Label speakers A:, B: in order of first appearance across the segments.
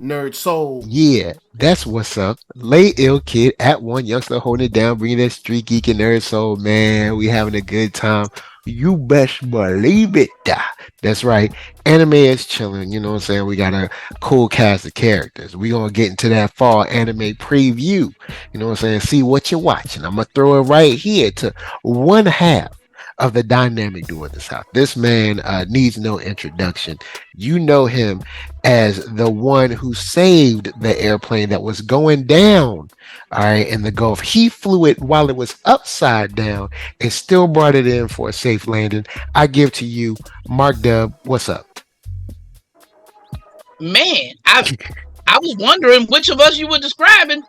A: NERDSoul.
B: Yeah, that's what's up. Lay ill kid at OneYoungsta holding it down, bringing that StreetGeek and nerd soul, man. We having a good time. You best believe it. That's right. Anime is chilling. You know what I'm saying? We got a cool cast of characters. We gonna get into that fall anime preview. You know what I'm saying? See what you're watching. I'm gonna throw it right here to one half of the dynamic duo in this house. This man needs no introduction. You know him as the one who saved the airplane that was going down, all right, in the Gulf. He flew it while it was upside down and still brought it in for a safe landing. I give to you, Mark Dub. What's up?
C: Man, I was wondering which of us you were describing.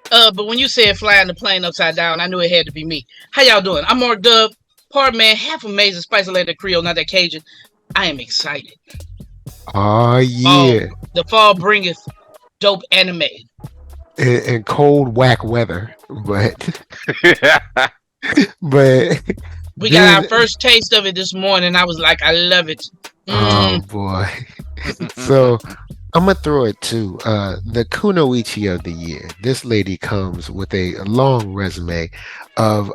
C: But when you said flying the plane upside down, I knew it had to be me. How y'all doing? I'm Mark Dub, part man, half amazing, spicy lady Creole, not that Cajun. I am excited.
B: Oh yeah,
C: The fall bringeth dope anime.
B: and cold whack weather, but but
C: We got our first taste of it this morning. I was like, I love it.
B: Oh boy. So I'm gonna throw it to the Kunoichi of the year. This lady comes with a long resume of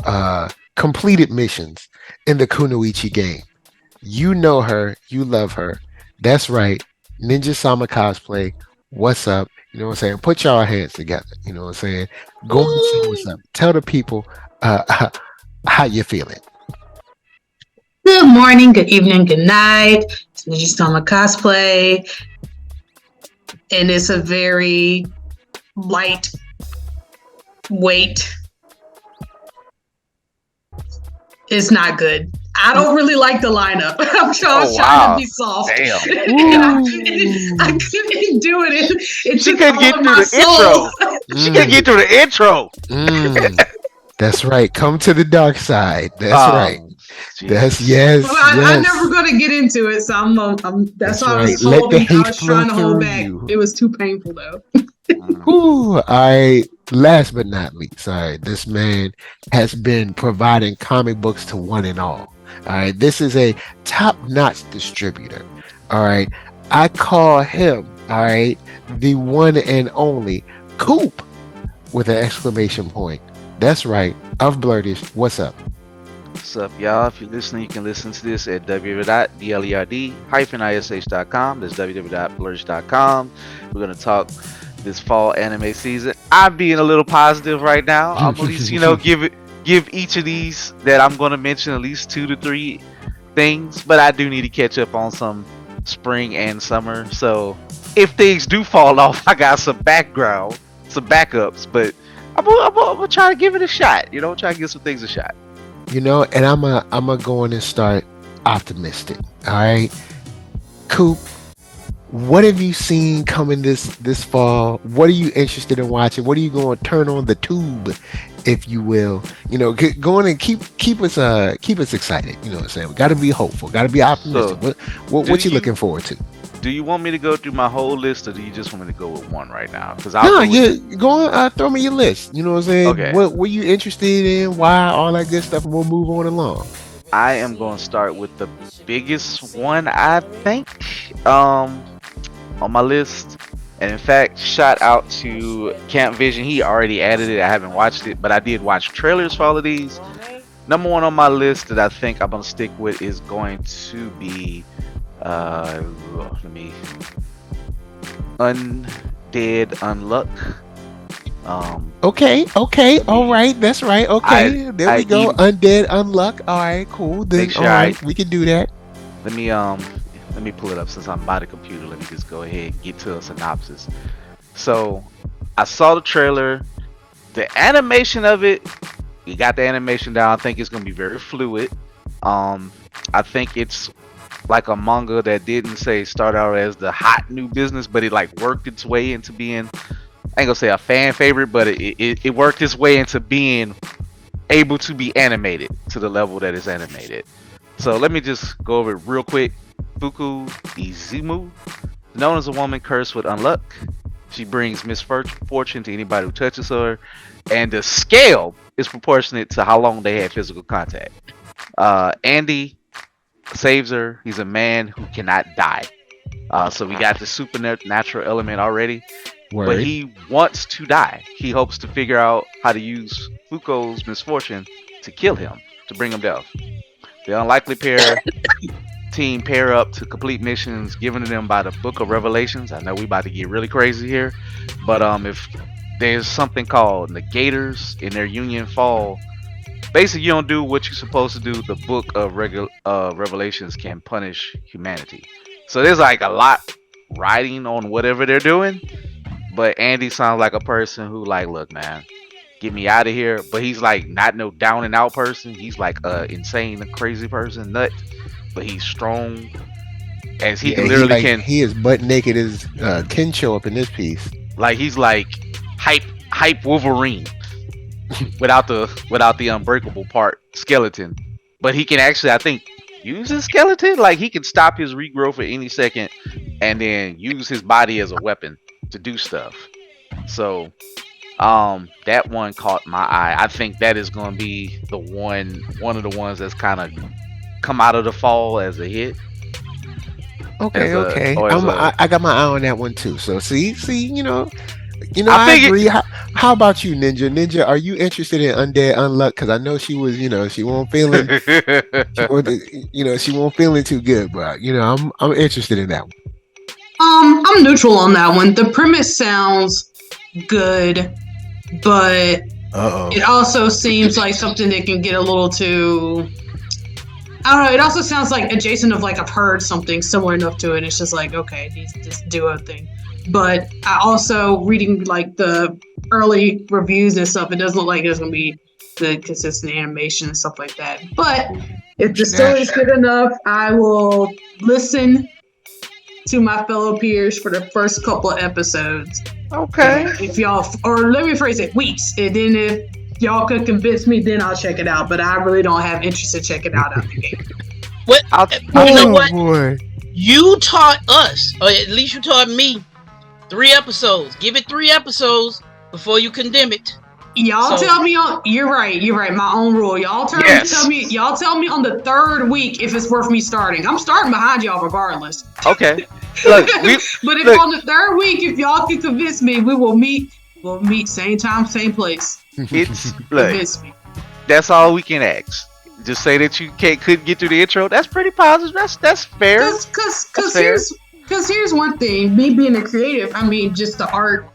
B: completed missions in the Kunoichi game. You know her, you love her. That's right. Ninja Sama Cosplay. What's up? You know what I'm saying? Put y'all hands together. You know what I'm saying? Go and see what's up. Tell the people how you feeling.
D: Good morning, good evening, good night. It's Migi Stoma Cosplay. And it's a very light weight. It's not good. I don't really like the lineup. I'm trying to be soft.
E: Damn.
D: I couldn't do it.
E: She couldn't get through the intro. She couldn't get through the intro.
B: That's right. Come to the dark side. That's right. Geez. That's yes.
D: Well, I'm never going to get into it, so that's why right. I was trying to hold back. You. It was too painful though.
B: All right. Last but not least, all right. This man has been providing comic books to one and all. All right. This is a top-notch distributor. All right. I call him, all right, the one and only COOP with an exclamation point. That's right. Of Blurtish. What's up?
E: What's up, y'all? If you're listening, you can listen to this at www.dlerd-ish.com. That's www.blurtish.com. We're going to talk this fall anime season. I'm being a little positive right now. I'm at least, give each of these that I'm going to mention at least 2 to 3 things, but I do need to catch up on some spring and summer. So if things do fall off, I got some background, some backups, but I'm gonna try to give it a shot. Try to give some things a shot.
B: And I'm a go in and start optimistic. All right, Coop. What have you seen coming this fall? What are you interested in watching? What are you going to turn on the tube, if you will? Go on and keep us excited. You know what I'm saying? We got to be hopeful. Got to be optimistic. So, what you looking forward to?
E: Do you want me to go through my whole list, or do you just want me to go with one right now?
B: Go on. Throw me your list. You know what I'm saying? Okay. What were you interested in? Why? All that good stuff, and we'll move on along.
E: I am going to start with the biggest one, I think, on my list. And in fact, shout out to Camp Vision. He already added it. I haven't watched it, but I did watch trailers for all of these. Number one on my list that I think I'm going to stick with is going to be Undead Unluck.
B: Okay, all right, that's right. Okay, there we go. Undead Unluck. All right, cool. Then all right, we can do that.
E: Let me pull it up since I'm by the computer. Let me just go ahead and get to a synopsis. So, I saw the trailer. The animation of it, you got the animation down. I think it's gonna be very fluid. I think it's like a manga that didn't start out as the hot new business, but it worked its way into being, I ain't gonna say a fan favorite, but it worked its way into being able to be animated to the level that it's animated. So let me just go over it real quick. Fuku Izumu, known as a woman cursed with unluck. She brings misfortune to anybody who touches her, and the scale is proportionate to how long they had physical contact. Andy saves her. He's a man who cannot die. So we got the supernatural element already. But
B: Word.
E: he wants to die. He hopes to figure out how to use Fuko's misfortune to kill him, to bring him death. The unlikely pair team pair up to complete missions given to them by the Book of Revelations. I know we about to get really crazy here, but if there's something called negators in their union fall, basically you don't do what you're supposed to do. The Book of Revelations can punish humanity. So there's like a lot riding on whatever they're doing. But Andy sounds like a person who like, look, man, get me out of here. But he's like not no down and out person. He's like a insane, crazy person, nut. But he's strong, as he can literally can.
B: He is butt naked as Ken show up in this piece.
E: Like he's like hype Wolverine without the unbreakable part skeleton. But he can actually, I think, use his skeleton. Like he can stop his regrowth at any second, and then use his body as a weapon to do stuff. So that one caught my eye. I think that is going to be the one of the ones that's kind of come out of the fall as a hit.
B: Okay. I got my eye on that one too. So see, I agree. How about you, Ninja? Are you interested in Undead Unluck? Because I know she was, she won't feeling, she won't feeling too good. But I'm interested in that one.
D: I'm neutral on that one. The premise sounds good, but it also seems like something that can get a little too. I don't know. It also sounds like adjacent of like I've heard something similar enough to it. It's just like okay, this duo thing. But I also reading like the early reviews and stuff. It doesn't look like there's gonna be the consistent animation and stuff like that. But if the story is good enough, I will listen to my fellow peers for the first couple of episodes.
E: Okay.
D: If y'all, or let me phrase it, weeks. And then if y'all could convince me, then I'll check it out. But I really don't have interest in checking out the game.
C: What? You know what?
B: Boy.
C: You taught us, or at least you taught me, 3 episodes. Give it 3 episodes before you condemn it.
D: Y'all tell me on. You're right. My own rule. Y'all tell me on the 3rd week if it's worth me starting. I'm starting behind y'all regardless.
E: Okay.
D: But if on the 3rd week, if y'all can convince me, we will meet. We'll meet same time, same place.
E: It's
D: Convince me.
E: That's all we can ask. Just say that you couldn't get through the intro. That's pretty positive. That's fair.
D: Because here's one thing. Me being a creative, I mean, just the art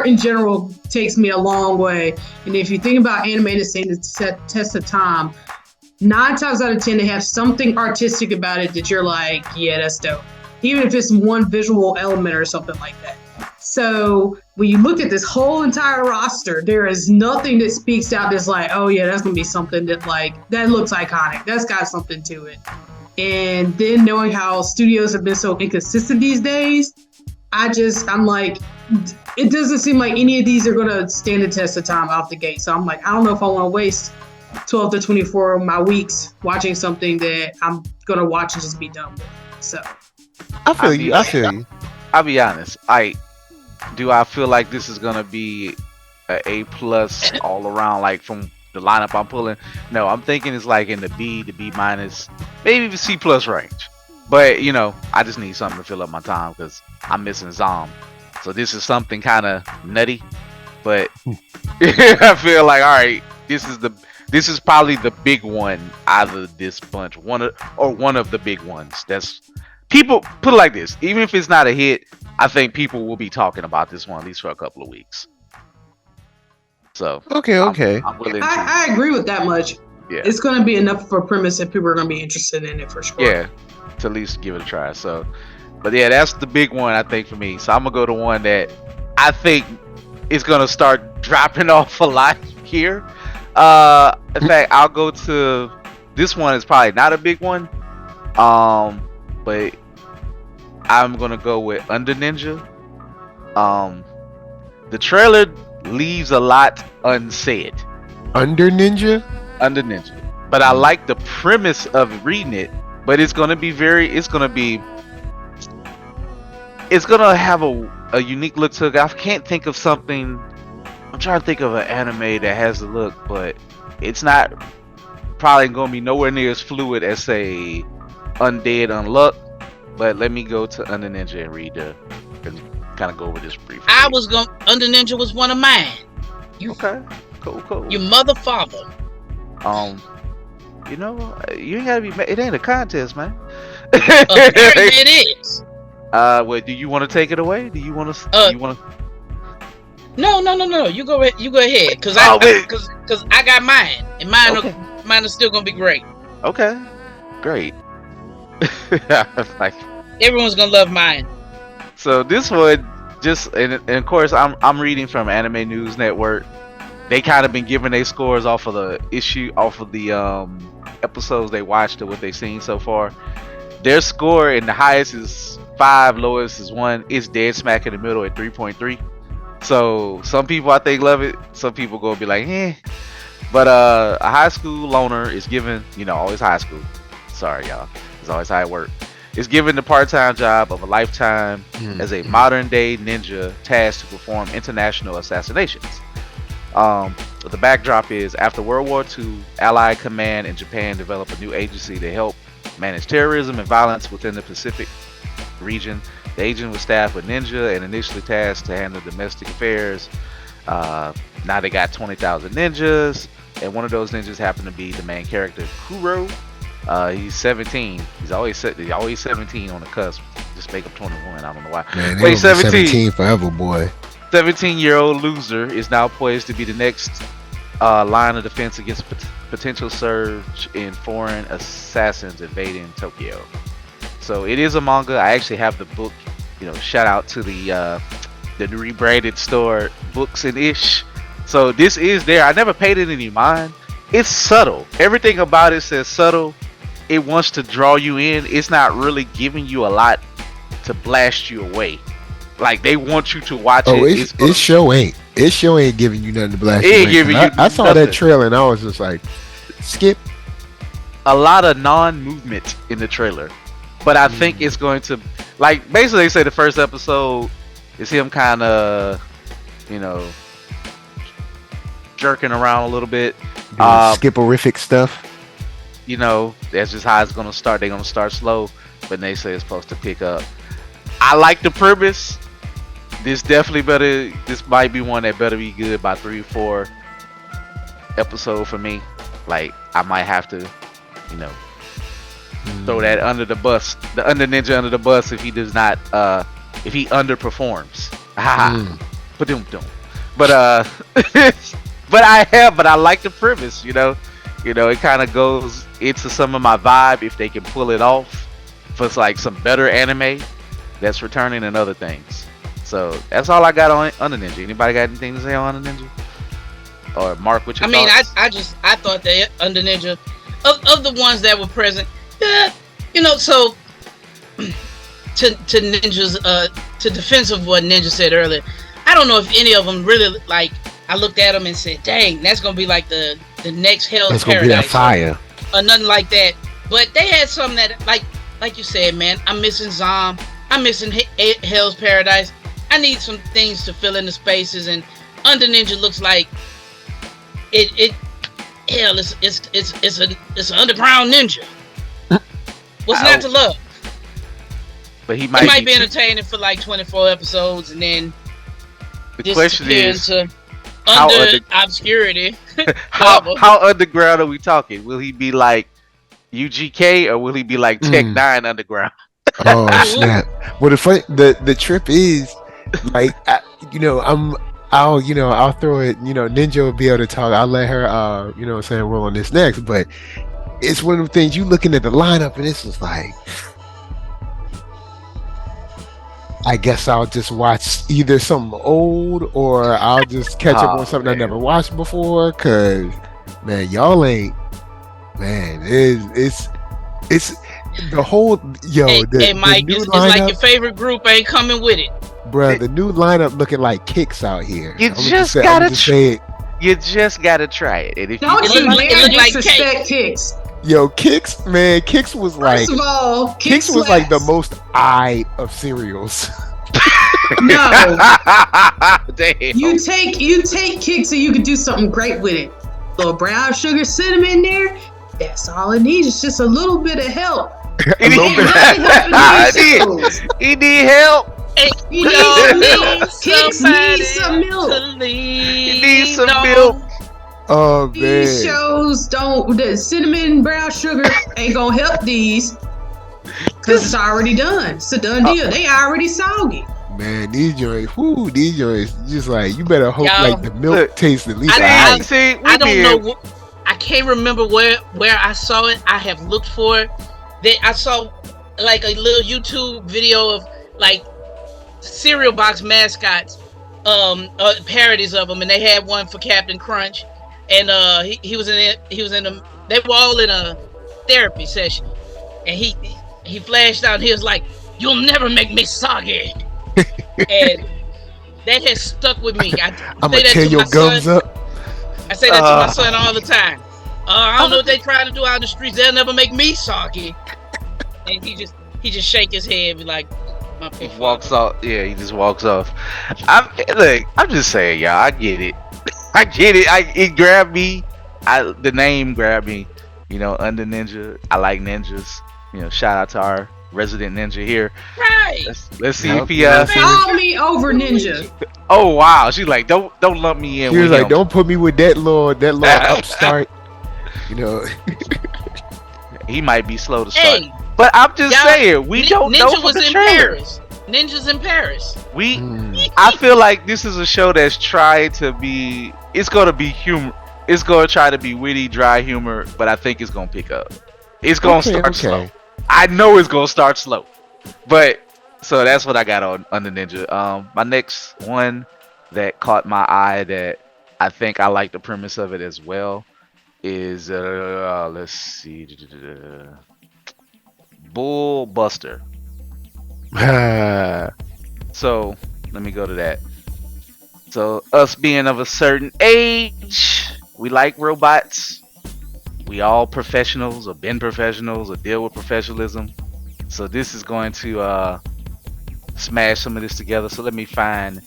D: in general takes me a long way. And if you think about animated saying the test of time, 9 times out of 10 they have something artistic about it that you're like, yeah, that's dope. Even if it's one visual element or something like that. So when you look at this whole entire roster, there is nothing that speaks out that's like, oh yeah, that's gonna be something that that looks iconic. That's got something to it. And then knowing how studios have been so inconsistent these days, I'm like, it doesn't seem like any of these are going to stand the test of time off the gate. So I'm like, I don't know if I want to waste 12 to 24 of my weeks watching something that I'm going to watch and just be done with. So
B: I feel you.
E: I'll be honest. I feel like this is going to be an A+ all around, like from the lineup I'm pulling. No, I'm thinking it's like in the B, the B-, maybe even C+ range. But I just need something to fill up my time because I'm missing Zom. So this is something kind of nutty, but I feel like all right, this is probably the big one out of this bunch, one of the big ones. That's people put it like this. Even if it's not a hit, I think people will be talking about this one at least for a couple of weeks. So
B: okay.
E: I'm willing
D: I agree with that much.
E: Yeah,
D: it's going to be enough for a premise that people are going to be interested in it for sure.
E: Yeah, to at least give it a try. So, but yeah, that's the big one I think for me. So I'm gonna go to one that I think is gonna start dropping off a lot here. In fact, I'll go to this one. Is probably not a big one, but I'm gonna go with Under Ninja. The trailer leaves a lot unsaid.
B: Under Ninja,
E: but I like the premise of reading it. But it's gonna have a unique look to it. I can't think of something. I'm trying to think of an anime that has the look, but it's not probably gonna be nowhere near as fluid as say Undead Unluck. but let me go to Under Ninja and read and kind of go over this briefly.
C: Under Ninja was one of mine.
E: Okay, cool.
C: Your mother father.
E: You know, you ain't gotta be. It ain't a contest, man.
C: Apparently it is.
E: Well, do you want to take it away? Do you want to?
C: No. You go ahead, cause I got mine, and mine are still gonna be great.
E: Okay, great. Like,
C: everyone's gonna love mine.
E: So this one, and of course, I'm reading from Anime News Network. They kind of been giving their scores off of the episodes they watched or what they've seen so far. Their score, and the highest is 5, lowest is 1. It's dead smack in the middle at 3.3. So some people I think love it. Some people gonna be like, eh. But a high school loner is given, always high school. Sorry, y'all. It's always how it works. Is given the part-time job of a lifetime as a modern-day ninja tasked to perform international assassinations. The backdrop is, after World War II, Allied Command in Japan developed a new agency to help manage terrorism and violence within the Pacific region. The agent was staffed with ninja and initially tasked to handle domestic affairs. Now they got 20,000 ninjas, and one of those ninjas happened to be the main character, Kuro. He's 17. He's always 17 on the cusp. Just make him 21. I don't know why.
B: Man, he's 17 forever, boy.
E: 17-year-old loser is now poised to be the next line of defense against potential surge in foreign assassins invading Tokyo. So it is a manga. I actually have the book. Shout out to the rebranded store, Books and Ish. So this is there. I never paid it any mind. It's subtle. Everything about it says subtle. It wants to draw you in. It's not really giving you a lot to blast you away. Like, they want you to watch it.
B: It show ain't giving you nothing to blast you away.
E: Giving you
B: I saw that trailer and I was just like, skip.
E: A lot of non-movement in the trailer, but I think it's going to, like, basically they say the first episode is him kind of, jerking around a little bit,
B: skiperific stuff.
E: That's just how it's gonna start. They're gonna start slow, but they say it's supposed to pick up. I like the premise. This definitely better. This might be one that better be good by 3 or 4 episode for me. Like, I might have to, throw that under the bus, the Under Ninja under the bus if he does not, if he underperforms. But but I like the premise. It kind of goes into some of my vibe if they can pull it off for like some better anime that's returning and other things. So that's all I got on Under Ninja. Anybody got anything to say on Under Ninja? Or Mark, what your thoughts?
C: I thought that Under Ninja, of the ones that were present, so to Ninja's to defense of what Ninja said earlier, I don't know if any of them really, like, I looked at them and said, dang, that's gonna be like the next Hell's Paradise. That's gonna be that
B: fire.
C: Or nothing like that. But they had something that, like you said, man, I'm missing Zom. I'm missing Hell's Paradise. I need some things to fill in the spaces, and Under Ninja looks like it's an underground ninja. What's not to love?
E: But he
C: it might be entertaining for like 24 episodes, and then
E: the question is
C: into obscurity.
E: How underground are we talking? Will he be like UGK, or will he be like Tech 9 underground?
B: Oh snap! Well, the trip is, like, I'll throw it. Ninja will be able to talk. I'll let her, roll on this next. But it's one of the things, you looking at the lineup and it's just like, I guess I'll just watch either something old or I'll just catch up on something I never watched before. Cause man, y'all ain't, man, it's the whole
C: Hey Mike, it's like your favorite group ain't coming with it.
B: Bruh, the new lineup looking like Kicks out here.
E: You just gotta try it. And if
D: don't you dare disrespect Kicks.
B: Yo, Kicks, man, Kicks was like,
D: first of all,
B: Kicks was like the most of cereals.
D: No.
E: Damn.
D: You take Kicks and you can do something great with it. Little brown sugar cinnamon there. That's all it needs. It's just a little bit of help.
B: A
E: He
B: little
E: need,
D: Ain't
B: bit.
D: nothing helping these
E: he
D: shows.
E: he need help.
C: Hey,
D: He
C: we
D: needs
C: all
D: some
C: need
D: milk. Kicks needs some
C: somebody to
D: milk.
E: He needs
C: lean
E: some milk.
C: on.
B: Oh
D: These
B: man,
D: shows don't. The cinnamon brown sugar ain't gonna help these because it's
E: This
D: already done. It's a done
E: uh,
D: deal. They already soggy.
B: man, these joints, whoo, these joints. Just like you better hope like
C: Y'all,
B: the milk
E: look.
B: tastes at least
C: I,
E: See,
C: I,
B: alright.
E: see,
C: I
E: we
C: don't know.
E: being
C: I can't remember where I saw it. I have looked for it. I saw like a little YouTube video of like cereal box mascots, parodies of them, and they had one for Captain Crunch, and he was in it. He was in them. They were all in a therapy session, and he flashed out. And he was like, "You'll never make me soggy," and that has stuck with me. I
B: I'm gonna
C: say that
B: tear
C: to my
B: your
C: son.
B: gums up.
C: I say that to my
E: uh,
C: son all the time. I don't know what they trying to do out in the streets. They'll never make me soggy. And he just shake his head, and be like, "My poor
E: walks
C: father."
E: off. Yeah, he just walks off. I'm just saying, y'all. I get it. I get it. It grabbed me. The name grabbed me. You know, Under Ninja. I like ninjas. You know, shout out to our resident ninja here.
C: Right.
E: Let's see
B: Yep,
E: if he
B: you know what I'm saying?
D: Call me over ninja.
E: Oh wow, she's like, don't lump me in
B: She was
E: with
B: like,
E: him.
B: "Don't put me with that little upstart." You know,
E: He might be slow to start.
C: Hey,
E: But I'm just
C: y'all,
E: saying, we don't know
C: Ninja
E: from
C: was
E: the
C: in
E: trailer.
C: Paris. Ninja's in Paris.
E: I feel like this is a show that's trying to be. It's gonna be humor. It's gonna try to be witty, dry humor, but I think it's gonna pick up. It's gonna start slow. I know it's gonna start slow, but so that's what I got on the Ninja. My next one that caught my eye that I think I like the premise of it as well is let's see, Bullbuster. So let me go to that. So us being of a certain age, we like robots. We all professionals or been professionals or deal with professionalism. So this is going to smash some of this together. So let me find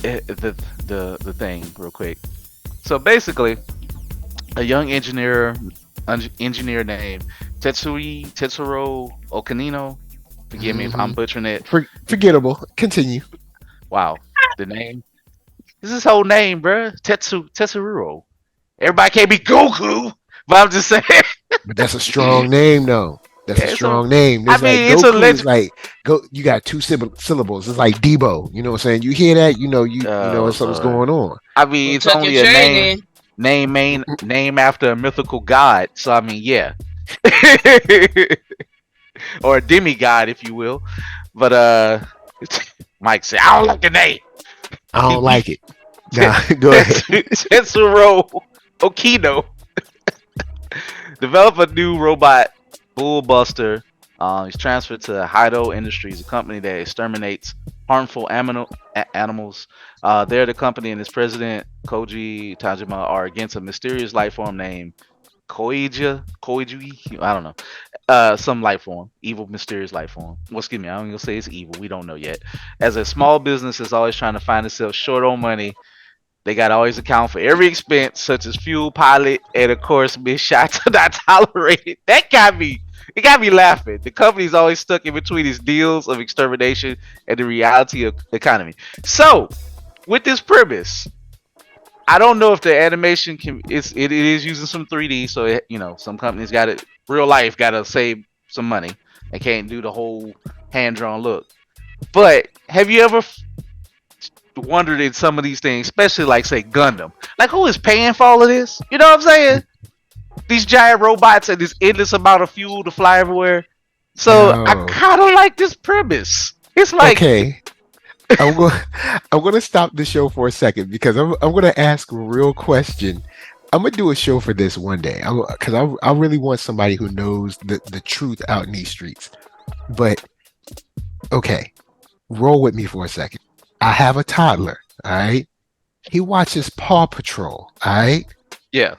E: the thing real quick. So basically, a young engineer named Tetsuro Okanino. Forgive me if I'm butchering it.
B: Forgettable. Continue.
E: Wow, the name. This is his whole name, bruh. Tetsuro. Everybody can't be Goku, but I'm just saying.
B: But that's a strong name, though. That's a
E: It's a.
B: strong name.
E: I
B: It's like
E: mean, it's a
B: Goku is
E: legend.
B: like go. You got two syllables. It's like Debo. You know what I'm saying? You hear that? You know
E: Oh
B: something's
E: lord.
B: going on.
E: I mean,
C: Well,
E: it's
C: tuck your
E: only a
C: chain in.
E: name after a mythical god. So I mean, yeah, or a demigod, if you will. But Mike said, I don't like the name.
B: I don't like it. Nah, go ahead.
E: Tetsuro Okino develop a new robot, Bullbuster. He's transferred to Hido Industries, a company that exterminates harmful animals. They're the company and its president, Koji Tajima, are against a mysterious life form named Koiju, I don't know. Some life form, evil, mysterious life form. Well, excuse me, I'm gonna say it's evil. We don't know yet. As a small business is always trying to find itself short on money, they got to always account for every expense, such as fuel, pilot, and of course, missed shots are not tolerated. That got me. It got me laughing. The company's always stuck in between its deals of extermination and the reality of the economy. So, with this premise, I don't know if the animation it is using some 3D, so some companies got it real life got to save some money and can't do the whole hand drawn look. But have you ever wondered in some of these things, especially like say Gundam, like who is paying for all of this? You know what I'm saying? These giant robots and this endless amount of fuel to fly everywhere. So I
B: No.
E: kind of like this premise. It's like
B: Okay. I'm going. I'm going to stop the show for a second because I'm going to ask a real question. I'm going to do a show for this one day because I really want somebody who knows the truth out in these streets. But okay, roll with me for a second. I have a toddler. All right. He watches Paw Patrol. All right.
E: yeah,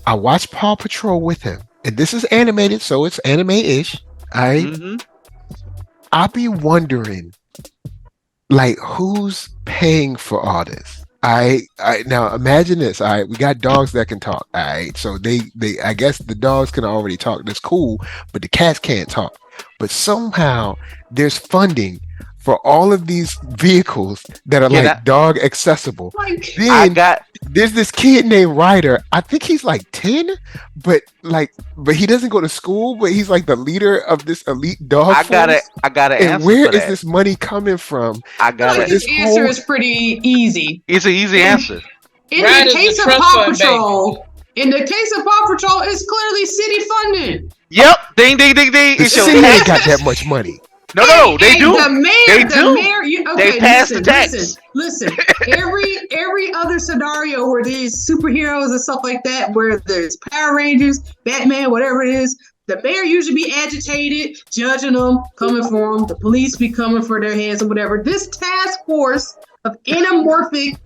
B: I watch Paw Patrol with him, and this is animated, so it's anime-ish. All right.
E: mm-hmm.
B: I'll be wondering, like, who's paying for all this? I now imagine this. All right, we got dogs that can talk. All right, so I guess the dogs can already talk. That's cool, but the cats can't talk. But somehow there's funding for all of these vehicles that are
E: Yeah,
B: like dog accessible.
D: Like,
E: I
B: Then
E: got
B: there's this kid named Ryder. I think he's like 10, but he doesn't go to school, but he's like the leader of this elite dog force.
E: I got an
B: And
E: answer
B: where
E: for
B: is
E: that.
B: this money coming from?
E: I
D: I
E: got
D: feel
B: For
D: like
E: it.
B: this
D: this answer
B: whole
D: is pretty easy.
E: It's an easy
D: In,
E: answer.
D: in
C: Right
D: the
C: as the
D: case of
C: trust
D: Paw
C: fund, baby.
D: Patrol, in the case of Paw Patrol, it's clearly city funded.
E: Yep. Ding ding ding ding.
B: the
E: It's your
B: city ain't got
E: taxes.
B: that much money.
E: No, they do.
D: The mayor,
E: They do. They
D: okay,
E: pass the tax.
D: listen. Every other scenario where there's superheroes and stuff like that, where there's Power Rangers, Batman, whatever it is, the mayor usually be agitated, judging them, coming for them. The police be coming for their heads or whatever. This task force of anamorphic,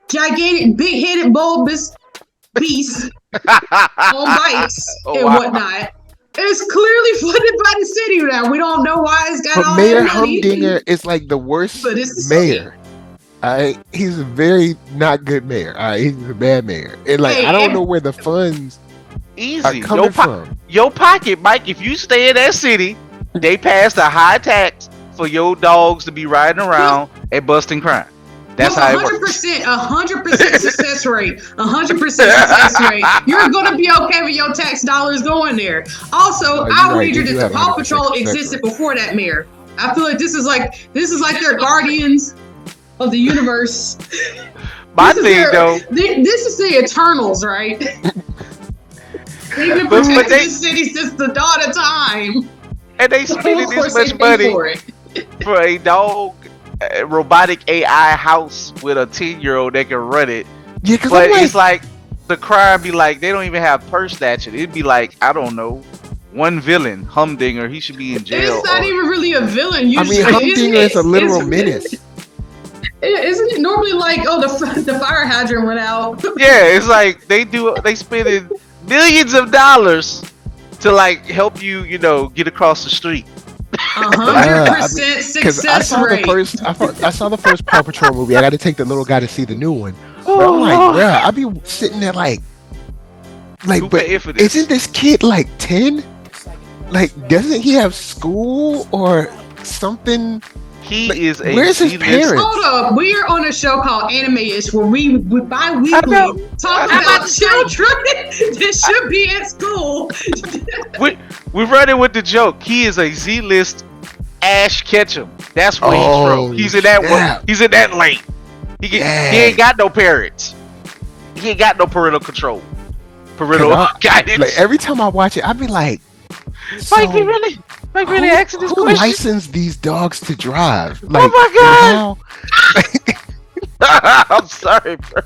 D: gigantic, big-headed, bulbous beasts on bikes
E: Oh,
D: and
E: wow.
D: whatnot. It's clearly funded by the city now. We don't know why it's got
B: But
D: all
B: Mayor
D: that money.
B: Humdinger is like the worst
D: But it's the city.
B: mayor. He's a very not good mayor. He's a bad mayor. And like
D: Hey,
B: I don't know where the funds are
E: Easy.
B: coming from.
E: Your pocket, Mike. If you stay in that city, they pass a high tax for your dogs to be riding around and busting crime. That's how it works.
D: 100% success rate. 100% success rate. You're gonna be okay with your tax dollars going there. Also,
B: you're
D: I'll
B: right.
D: wager
B: You do
D: that
B: have
D: the Paw
B: 100%
D: Patrol
B: success
D: existed
B: rate.
D: before that mayor. I feel like this is like their guardians of the universe.
E: My
D: This is
E: thing though,
D: this is the Eternals, right? They've been
E: But
D: protecting
E: they-
D: this city since the dawn of time.
E: and they
D: Of
E: spending
D: course
E: this
D: they
E: much
D: pay
E: money
D: for it.
E: for a dog, robotic AI house with a 10-year-old that can run it.
B: Yeah, because
E: But
B: I'm like,
E: it's like the crime be like they don't even have purse snatching. It'd be like I don't know, one villain, Humdinger. He should be in jail.
D: It's not
E: or-
D: even really a villain.
B: I
D: Usually,
B: mean, Humdinger is a literal
D: it's-
B: menace.
D: Isn't it normally like, oh, the fire hydrant went out?
E: Yeah, it's like they spending millions of dollars to like help you, get across the street.
D: 100%
B: Because I
D: success
B: saw
D: rate.
B: I saw the first Paw Patrol movie. I got to take the little guy to see the new one. But I'm
E: Oh,
B: like,
E: Lord.
B: bruh, I be sitting there like,
E: Who
B: but
E: paid for this?
B: isn't this kid like 10? Like, doesn't he have school or something?
E: He
B: Like,
E: is a
B: where's his
E: C-list-
B: parents?
D: Hold up, we are on a show called Anime-ish where we
E: I know.
D: bi-weekly talk
E: I
D: about children that should be at school.
E: We're running with the joke. He is a Z-list Ash Ketchum. That's where
B: Oh,
E: he's from. He's in that
B: snap.
E: one. He's in that lane. He ain't got no parents. He ain't got no parental control. Parental guidance.
B: Like every time I watch it, I be like, so,
E: Mike, we really asking this
B: who
E: question?
B: licensed these dogs to drive?
E: Oh
B: Like,
E: my
B: how-
E: I'm sorry, bro.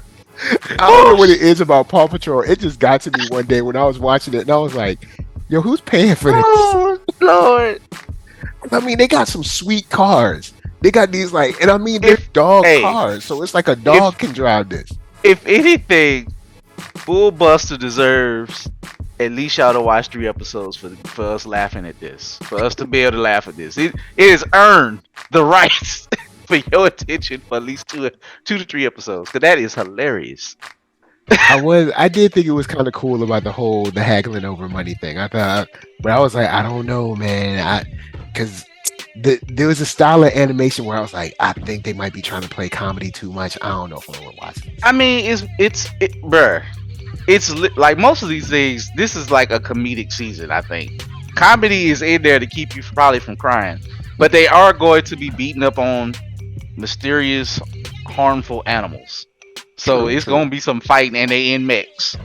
B: I don't know what it is about Paw Patrol. It just got to me one day when I was watching it, and I was like, "Yo, who's paying for this?"
E: Oh Lord.
B: I mean, they got some sweet cars. They got these and I mean, they're dog
E: hey,
B: cars, so it's like a dog can drive this.
E: If anything, Bullbuster deserves at least y'all to watch 3 episodes for us laughing at this. For us to be able to laugh at this. It has earned the right for your attention for at least 2 to 3 episodes. Cause that is hilarious.
B: I did think it was kind of cool about the haggling over money thing. I thought, but I was like, I don't know, man. Because there was a style of animation where I was like, I think they might be trying to play comedy too much. I don't know if I want to watch it.
E: I mean, bruh. It's like most of these things. This is like a comedic season. I think comedy is in there to keep you probably from crying, but they are going to be beating up on mysterious, harmful animals. So it's gonna be some fighting, and they in mechs.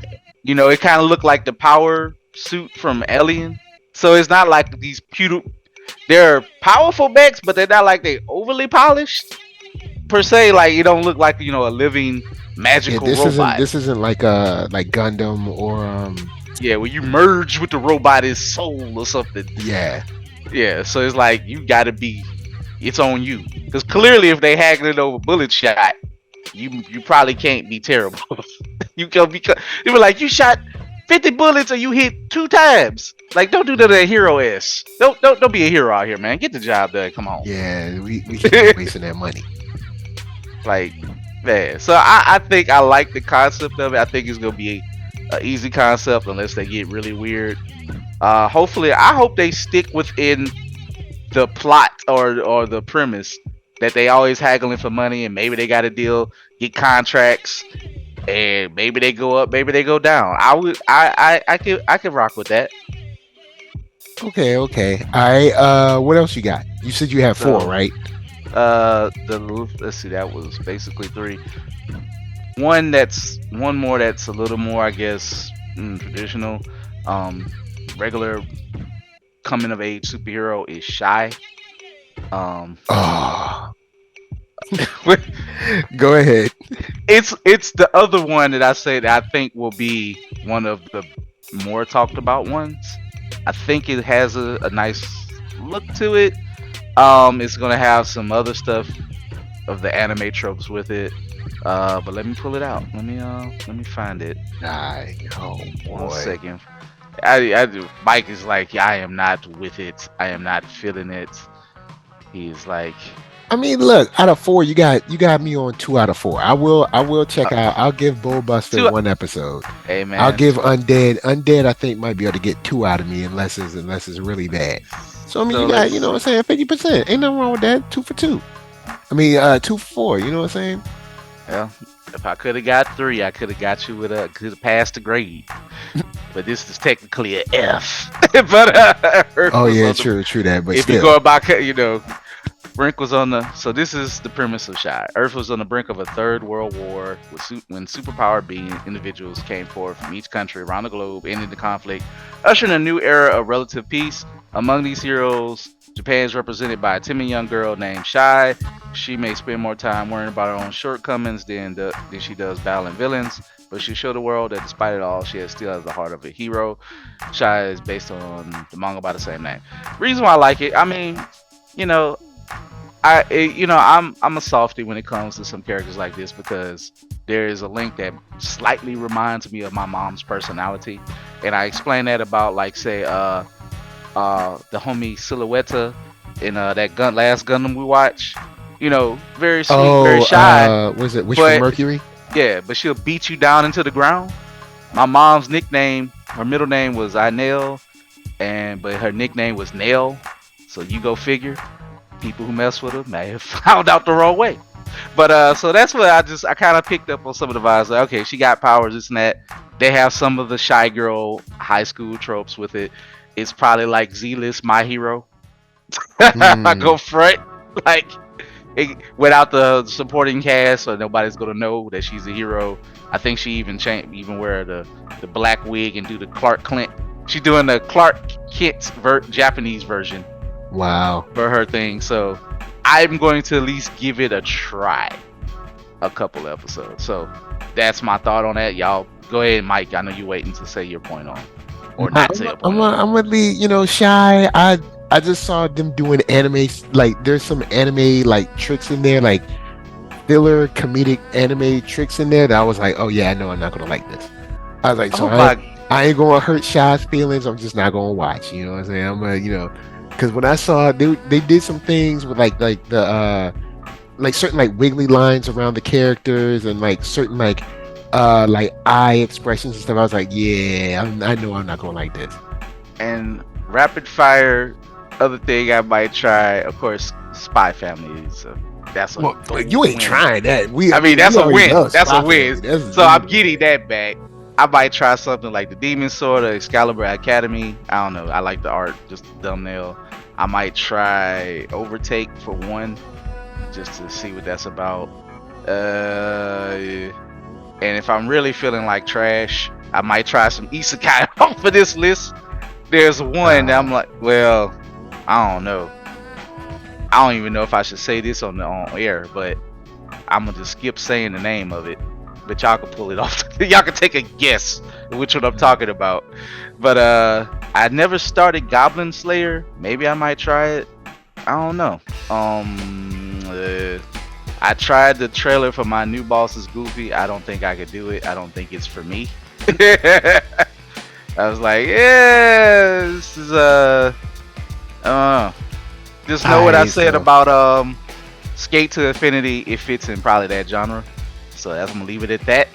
E: It kind of looked like the power suit from Alien. So it's not like these they're powerful mechs, but they're not like they overly polished per se. Like it don't look like a living magical robot.
B: This isn't like Gundam or
E: When you merge with the robot, is soul or something.
B: yeah.
E: So it's like it's on you. Because clearly, if they haggling over bullet shot, you probably can't be terrible. You can be. They were like, you shot 50 bullets and you hit 2 times. Like, don't do that to a hero is. Don't be a hero out here, man. Get the job done. Come on.
B: Yeah, we can't be wasting that money.
E: Like, Man, so I think I like the concept of it. I think it's gonna be an easy concept unless they get really weird. Hopefully, I hope they stick within the plot or the premise that they always haggling for money, and maybe they got a deal, get contracts, and maybe they go up, maybe they go down. I could rock with that.
B: Okay, okay. All right. What else you got? You said you had four,
E: So
B: right?
E: the let's see, that was basically three. One more that's a little more, I guess, traditional. Um, regular coming of age superhero is Shy. Um,
B: Oh, go ahead.
E: it's the other one that I say that I think will be one of the more talked about ones. I think it has a nice look to it. It's gonna have some other stuff of the anime tropes with it. But let me pull it out. Let me find it.
B: Oh
E: One
B: boy.
E: second. Mike is like, I am not with it. I am not feeling it. He's like,
B: I mean, look, out of four, you got me on 2 out of 4. I will check out. I'll give Bullbuster
E: two.
B: 1 episode.
E: Hey
B: I'll
E: man.
B: give Undead. Undead, I think might be able to get 2 out of me unless it's really bad. So I mean,
E: So
B: you got,
E: let's.
B: what I'm saying, 50%. Ain't nothing wrong with that. 2 for 2. I mean, 2 for 4. You know what I'm saying?
E: Well, if I could have got three, I could have got you with a could have passed the grade. But this is technically an F. But Earth
B: Oh
E: was
B: yeah,
E: on the.
B: true that. But
E: If you
B: still,
E: go about, Brink was on the. So this is the premise of Shy. Earth was on the brink of a third world war when superpowered being individuals came forth from each country around the globe, ending the conflict, ushering a new era of relative peace. Among these heroes, Japan is represented by a timid young girl named Shy. She may spend more time worrying about her own shortcomings than she does battling villains, but she showed the world that despite it all, she still has the heart of a hero. Shy is based on the manga by the same name. Reason why I like it, I mean, you know, I'm a softie when it comes to some characters like this because there is a link that slightly reminds me of my mom's personality, and I explain that about like say the homie Silhouette in that last Gundam we watched. Very sweet, very
B: oh,
E: shy,
B: was it Wish from
E: but
B: Mercury?
E: yeah, but she'll beat you down into the ground. My mom's nickname, her middle name was Inel, but her nickname was Nail. So you go figure. People who mess with her may have found out the wrong way. But so that's what I kind of picked up on some of the vibes. Like, okay, she got powers, this and that. They have some of the shy girl high school tropes with it. It's probably like Z-list My Hero. I
B: Hmm.
E: go front like without the supporting cast, so nobody's gonna know that she's a hero. I think she even wear the black wig and do the Clark Kent. She's doing the Clark Kent Japanese version
B: Wow.
E: for her thing. So I'm going to at least give it a try, a couple episodes. So that's my thought on that. Y'all go ahead, Mike. I know you're waiting to say your point on, or not say a point on.
B: I'm gonna leave, Shy. I just saw them doing anime, like there's some anime like tricks in there, like filler comedic anime tricks in there that I was like, oh yeah, I know I'm not gonna like this. I was like, so
E: Oh my!
B: I ain't gonna hurt Shy's feelings. I'm just not gonna watch. You know what I'm saying? I'm gonna, because when I saw they did some things with like the like certain like wiggly lines around the characters and like certain like eye expressions and stuff. I was like, yeah, I know I'm not gonna like this.
E: And rapid fire, other thing I might try, of course, Spy Family. So that's a
B: Well, you ain't
E: win.
B: trying that.
E: I mean, that's
B: we
E: a
B: already
E: win.
B: know
E: That's a
B: Spy
E: win.
B: Family. That's
E: So I'm getting that back. I might try something like the Demon Sword or Excalibur Academy. I don't know. I like the art, just the thumbnail. I might try Overtake for one, just to see what that's about. And if I'm really feeling like trash, I might try some Isekai off of this list. There's one that I'm like, well, I don't know. I don't even know if I should say this on air, but I'm gonna just skip saying the name of it. But y'all can pull it off. Y'all can take a guess which one I'm talking about. But I never started Goblin Slayer. Maybe I might try it. I don't know. I tried the trailer for my new boss is Goofy. I don't think I could do it. I don't think it's for me. I was like, yeah, this is just know what I
B: Alright,
E: said
B: so
E: about Skate to Infinity. It fits in probably that genre. So that's I'm gonna leave it at that.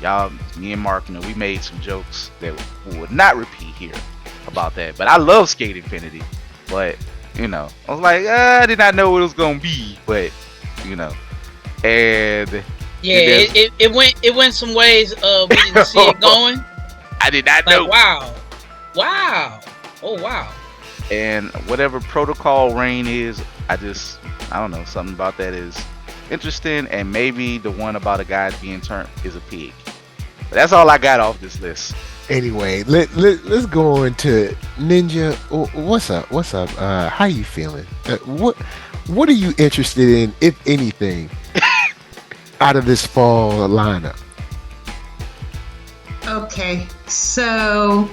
E: Y'all, me and Mark, we made some jokes that we would not repeat here about that. But I love Skate Infinity. But I was like, I did not know what it was gonna be. But and
C: yeah, it went some ways. We didn't see it going.
E: I did not know.
C: Wow, oh wow.
E: And whatever Protocol Rain is, I don't know, something about that is interesting, and maybe the one about a guy being turned is a pig. But that's all I got off this list.
B: Anyway, let's go on to Ninja. What's up? How you feeling? What are you interested in, if anything, out of this fall lineup?
D: Okay, so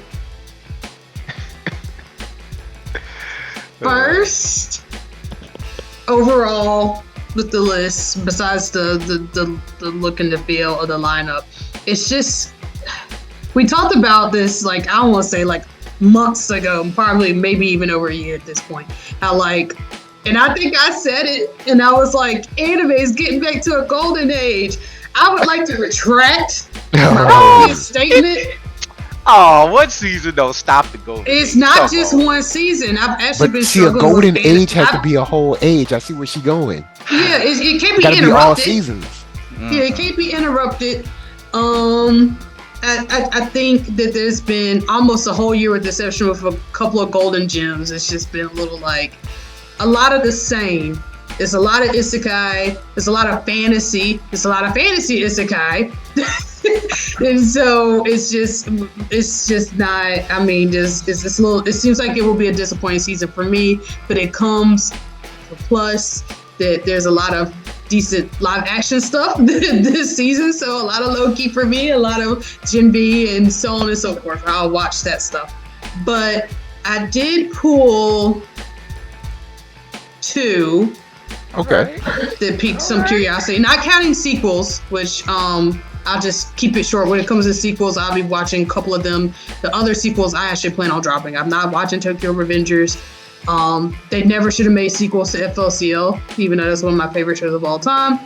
D: first, overall, with the list, besides the look and the feel of the lineup, it's just, we talked about this, like, I don't want to say like months ago, probably maybe even over a year at this point. How and I think I said it, and I was like, anime is getting back to a golden age. I would like to retract my previous statement.
E: Oh, one season don't stop the golden
D: It's
E: age.
D: not just one season. I've actually been
B: But see, a
D: struggling
B: golden
D: with
B: age has to be a whole age. I see where she's going.
D: Yeah, it can't
B: It
D: be
B: gotta be all
D: interrupted.
B: seasons.
D: Yeah, it can't be interrupted. I think that there's been almost a whole year with the exception of a couple of golden gems. It's just been a little like a lot of the same. There's a lot of isekai. There's a lot of fantasy. There's a lot of fantasy isekai. And so it's just not. I mean, it's a little. It seems like it will be a disappointing season for me, but it comes plus that there's a lot of decent live action stuff this season. So a lot of low key for me, a lot of Gen B and so on and so forth. I'll watch that stuff. But I did pull 2
B: Okay.
D: that piqued some curiosity. Not counting sequels, which I'll just keep it short. When it comes to sequels, I'll be watching a couple of them. The other sequels I actually plan on dropping. I'm not watching Tokyo Revengers. They never should have made sequels to FLCL, even though that's one of my favorite shows of all time.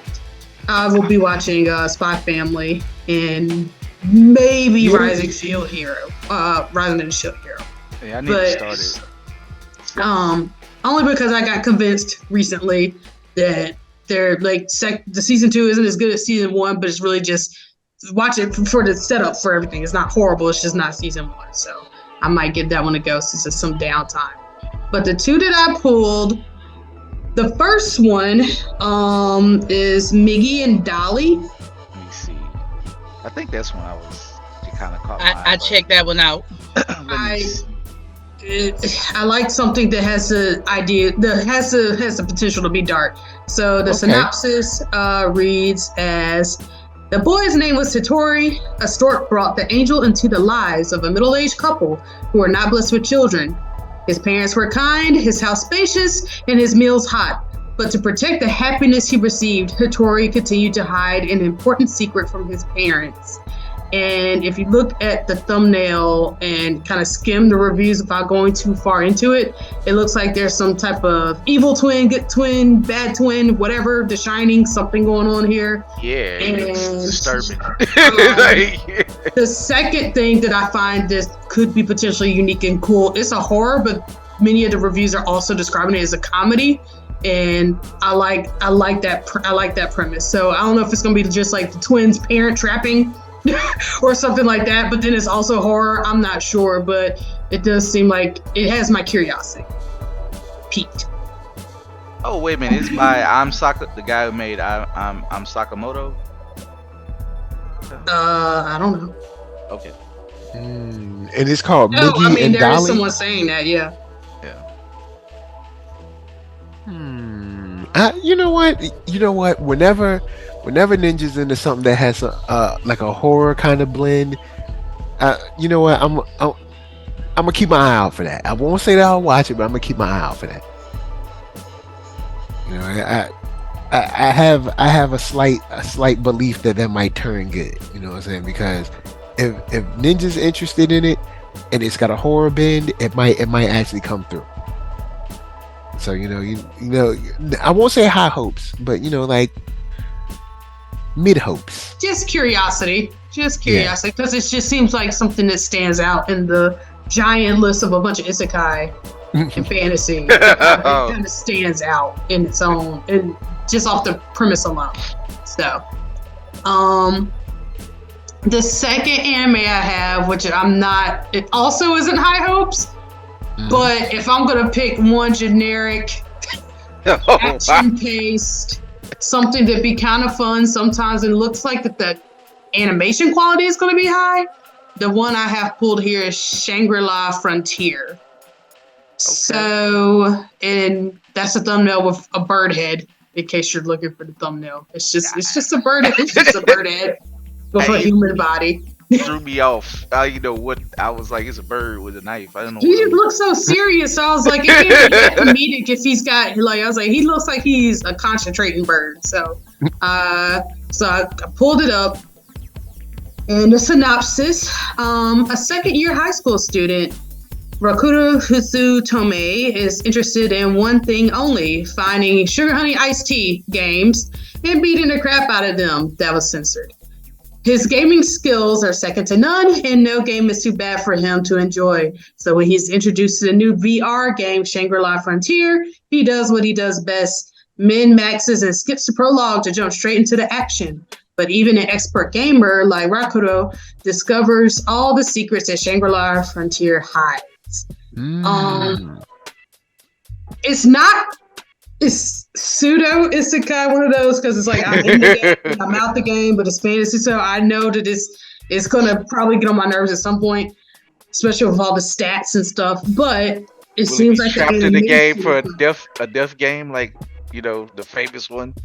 D: I will be watching Spy Family and maybe Rising Shield Hero. Rising and Shield Hero.
E: Yeah, I need to start it.
D: Only because I got convinced recently that they're like the season 2 isn't as good as season 1, but it's really just watch it for the setup for everything. It's not horrible. It's just not season 1. So I might give that one a go since it's some downtime. But the 2 that I pulled, the first one is Migi and Dali.
E: Let me see. I think that's when it kind of caught my eye.
C: I checked that one out.
D: I like something that has the idea that has the potential to be dark. So the synopsis reads as: the boy's name was Satori. A stork brought the angel into the lives of a middle-aged couple who were not blessed with children. His parents were kind, his house spacious, and his meals hot. But to protect the happiness he received, Hattori continued to hide an important secret from his parents. And if you look at the thumbnail and kind of skim the reviews without going too far into it, it looks like there's some type of evil twin, good twin, bad twin, whatever, The Shining, something going on here.
E: Yeah, it's disturbing.
D: The second thing that I find this could be potentially unique and cool, it's a horror, but many of the reviews are also describing it as a comedy. And I like that premise. So I don't know if it's gonna be just like the twins parent trapping or something like that, but then it's also horror. I'm not sure, but it does seem like it has my curiosity piqued.
E: Oh wait a minute, it's by the guy who made I'm Sakamoto.
D: I don't know.
E: Okay.
B: And it's called Migi
D: I mean,
B: and
D: there is
B: Dali.
D: someone saying that, yeah.
B: You know what? Whenever Ninja's into something that has like a horror kind of blend, you know what? I'm gonna keep my eye out for that. I won't say that I'll watch it, but I'm gonna keep my eye out for that. You know, I have a slight belief that might turn good. You know what I'm saying? Because if Ninja's interested in it and it's got a horror bend, it might actually come through. So you know, I won't say high hopes, but you know, like Mid hopes.
D: Just curiosity. Just
B: Yeah.
D: curiosity. Because it just seems like something that stands out in the giant list of a bunch of isekai and fantasy. It kind of stands out in its own, and just off the premise alone. So, the second anime I have, which I'm not, it also isn't high hopes, but if I'm gonna pick one generic action-paced, something that'd be kind of fun sometimes, and looks like that the animation quality is gonna be high, the one I have pulled here is Shangri-La Frontier. Okay. So, and that's a thumbnail with a bird head. In case you're looking for the thumbnail, it's just a bird. It's just a bird head with a human body.
E: Threw me off. You know what? I was like, it's a bird with a knife. I don't know.
D: He just looks so serious. So I was like, it can't be that comedic if he's got I was like, he looks like he's a concentrating bird. So, so I pulled it up, and the synopsis: a second-year high school student, Rakuto Tome, is interested in one thing only: finding sugar honey iced tea games and beating the crap out of them. That was censored. His gaming skills are second to none, and no game is too bad for him to enjoy. So when he's introduced to the new VR game, Shangri-La Frontier, he does what he does best: min-maxes and skips the prologue to jump straight into the action. But even an expert gamer like Rakuto discovers all the secrets that Shangri-La Frontier hides. It's pseudo isekai, one of those, because it's like I'm in the game, I'm out the game, but it's fantasy, so I know that it's gonna probably get on my nerves at some point, especially with all the stats and stuff. But it seems like
E: trapped in the game for a death game, like the famous one.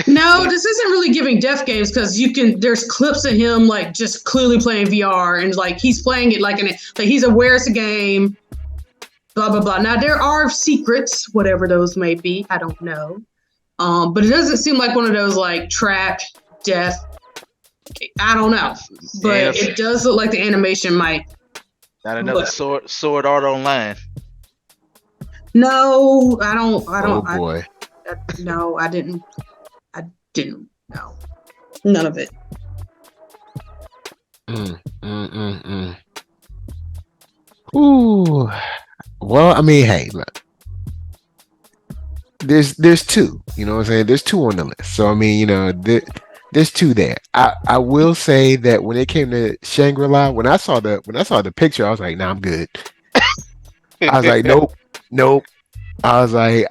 D: No, this isn't really giving death games, because there's clips of him like just clearly playing VR, and like he's playing it like he's aware it's a game. Blah blah blah. Now there are secrets, whatever those may be. I don't know, but it doesn't seem like one of those like trap death. I don't know, but it does look like the animation might.
E: Not another sword art online.
D: No, I don't.
B: Oh boy.
D: No, I didn't. No, none of it.
B: Ooh. Well, I mean, hey, look. There's two. You know what I'm saying? There's two on the list. So I mean, there's two there. I will say that when it came to Shangri-La, when I saw the picture, I was like, nah, I'm good. I was like, nope. I was like,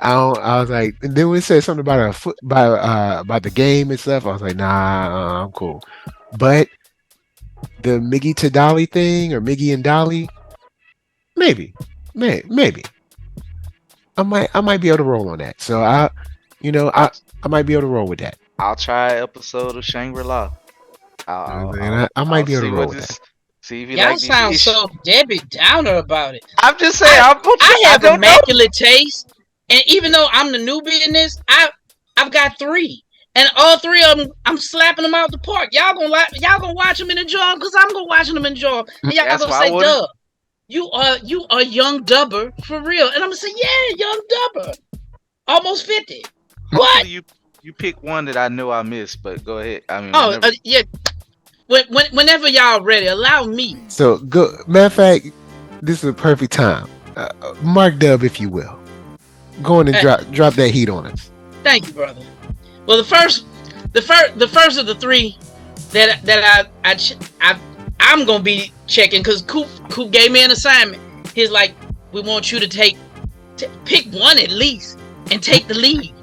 B: and then when it said something about about the game and stuff, I was like, nah, I'm cool. But the Migi to Dali thing, or Migi and Dali, maybe. I might be able to roll on that. So I might be able to roll with that.
E: I'll try an episode of Shangri-La.
B: I might be able to roll with that.
E: See if you
C: Y'all
E: like
C: sound so Debbie Downer about it.
E: I'm just saying.
C: I have immaculate taste, and even though I'm the newbie in this, I've got 3, and all 3 of them, I'm slapping them out the park. Y'all gonna watch them and enjoy them, because I'm gonna watch them and enjoy them. And y'all gonna say, "Dub, you are young dubber for real," and I'm gonna say, "Yeah, young dubber, almost 50." What?
E: You pick one that I know I missed, but go ahead. I mean,
C: yeah. Whenever y'all ready, allow me.
B: So, matter of fact, this is a perfect time. Mark Dub, if you will. Go on and drop that heat on us.
C: Thank you, brother. Well, the first of the 3 that I'm gonna be checking, because Coop gave me an assignment. He's like, we want you to pick one at least and take the lead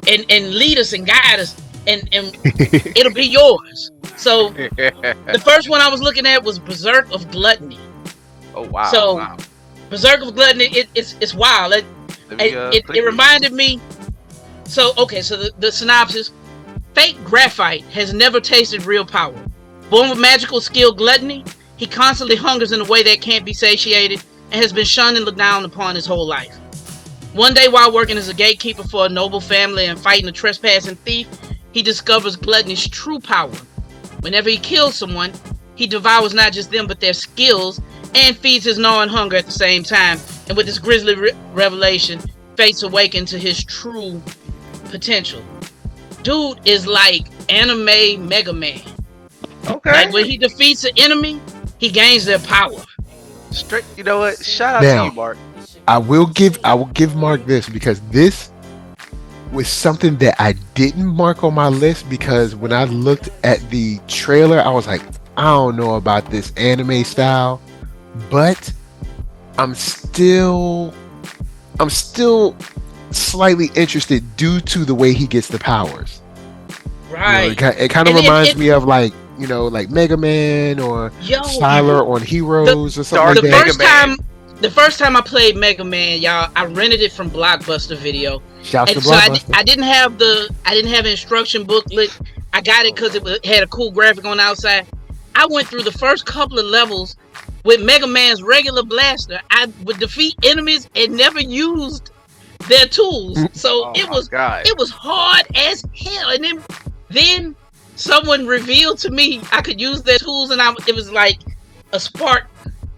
C: and lead us and guide us, and it'll be yours. So the first one I was looking at was Berserk of Gluttony.
E: Oh wow!
C: So Berserk of Gluttony, it's wild. It reminded me. So the synopsis: fake graphite has never tasted real power. Born with magical skill Gluttony, he constantly hungers in a way that can't be satiated, and has been shunned and looked down upon his whole life. One day, while working as a gatekeeper for a noble family and fighting a trespassing thief, he discovers Gluttony's true power. Whenever he kills someone, he devours not just them but their skills, and feeds his gnawing hunger at the same time. And with this grisly revelation, Fate's awakened to his true potential. Dude is like anime Mega Man.
E: Okay.
C: Like when he defeats an enemy, he gains their power.
E: Straight. You know what? Shout out to you,
B: Now,
E: Mark.
B: I will give Mark this because this was something that I didn't mark on my list because when I looked at the trailer, I was like, I don't know about this anime style, but I'm still I'm still slightly interested due to the way he gets the powers.
C: Right.
B: It kind of
C: And
B: reminds me of like like Mega Man or
C: yo,
B: Sylar on Heroes or something
E: Dark
B: like
C: the
B: that.
C: first time the first time I played Mega Man, y'all, I rented it from Blockbuster Video.
B: Shouts to
C: And so
B: Blockbuster.
C: I didn't have an instruction booklet. I got it because it had a cool graphic on the outside. I went through the first couple of levels with Mega Man's regular blaster. I would defeat enemies and never used their tools. So it was hard as hell. And then someone revealed to me I could use their tools, and it was like a spark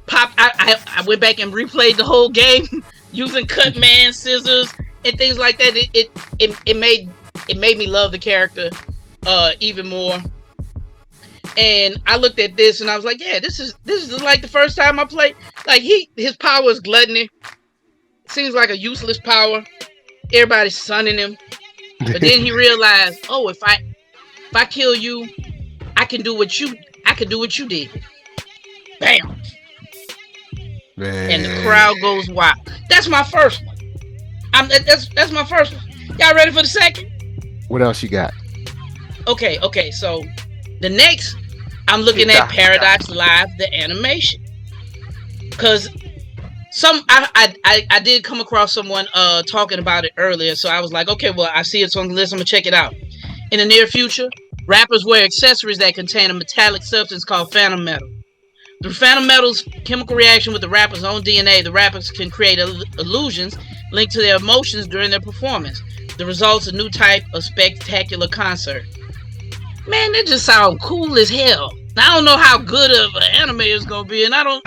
C: pop. I went back and replayed the whole game using Cut Man scissors and things like that. It made me love the character even more. And I looked at this and I was like, yeah, this is like the first time I played. Like his power is Gluttony. Seems like a useless power. Everybody's sunning him. But then he realized, oh, if I kill you, I can do what you did. Bam.
B: Man.
C: And the crowd goes wild. That's my first one. That's my first one. Y'all ready for the second?
B: What else you got?
C: Okay, so the next, I'm looking at Paradox Live, the animation, because I did come across someone talking about it earlier, so I was like, okay, well, I see it's on the list, I'm gonna check it out. In the near future, rappers wear accessories that contain a metallic substance called phantom metal. Through phantom metal's chemical reaction with the rapper's own DNA, the rappers can create illusions linked to their emotions during their performance. The result's a new type of spectacular concert. Man, that just sounds cool as hell. I don't know how good of an anime it's gonna be, and I don't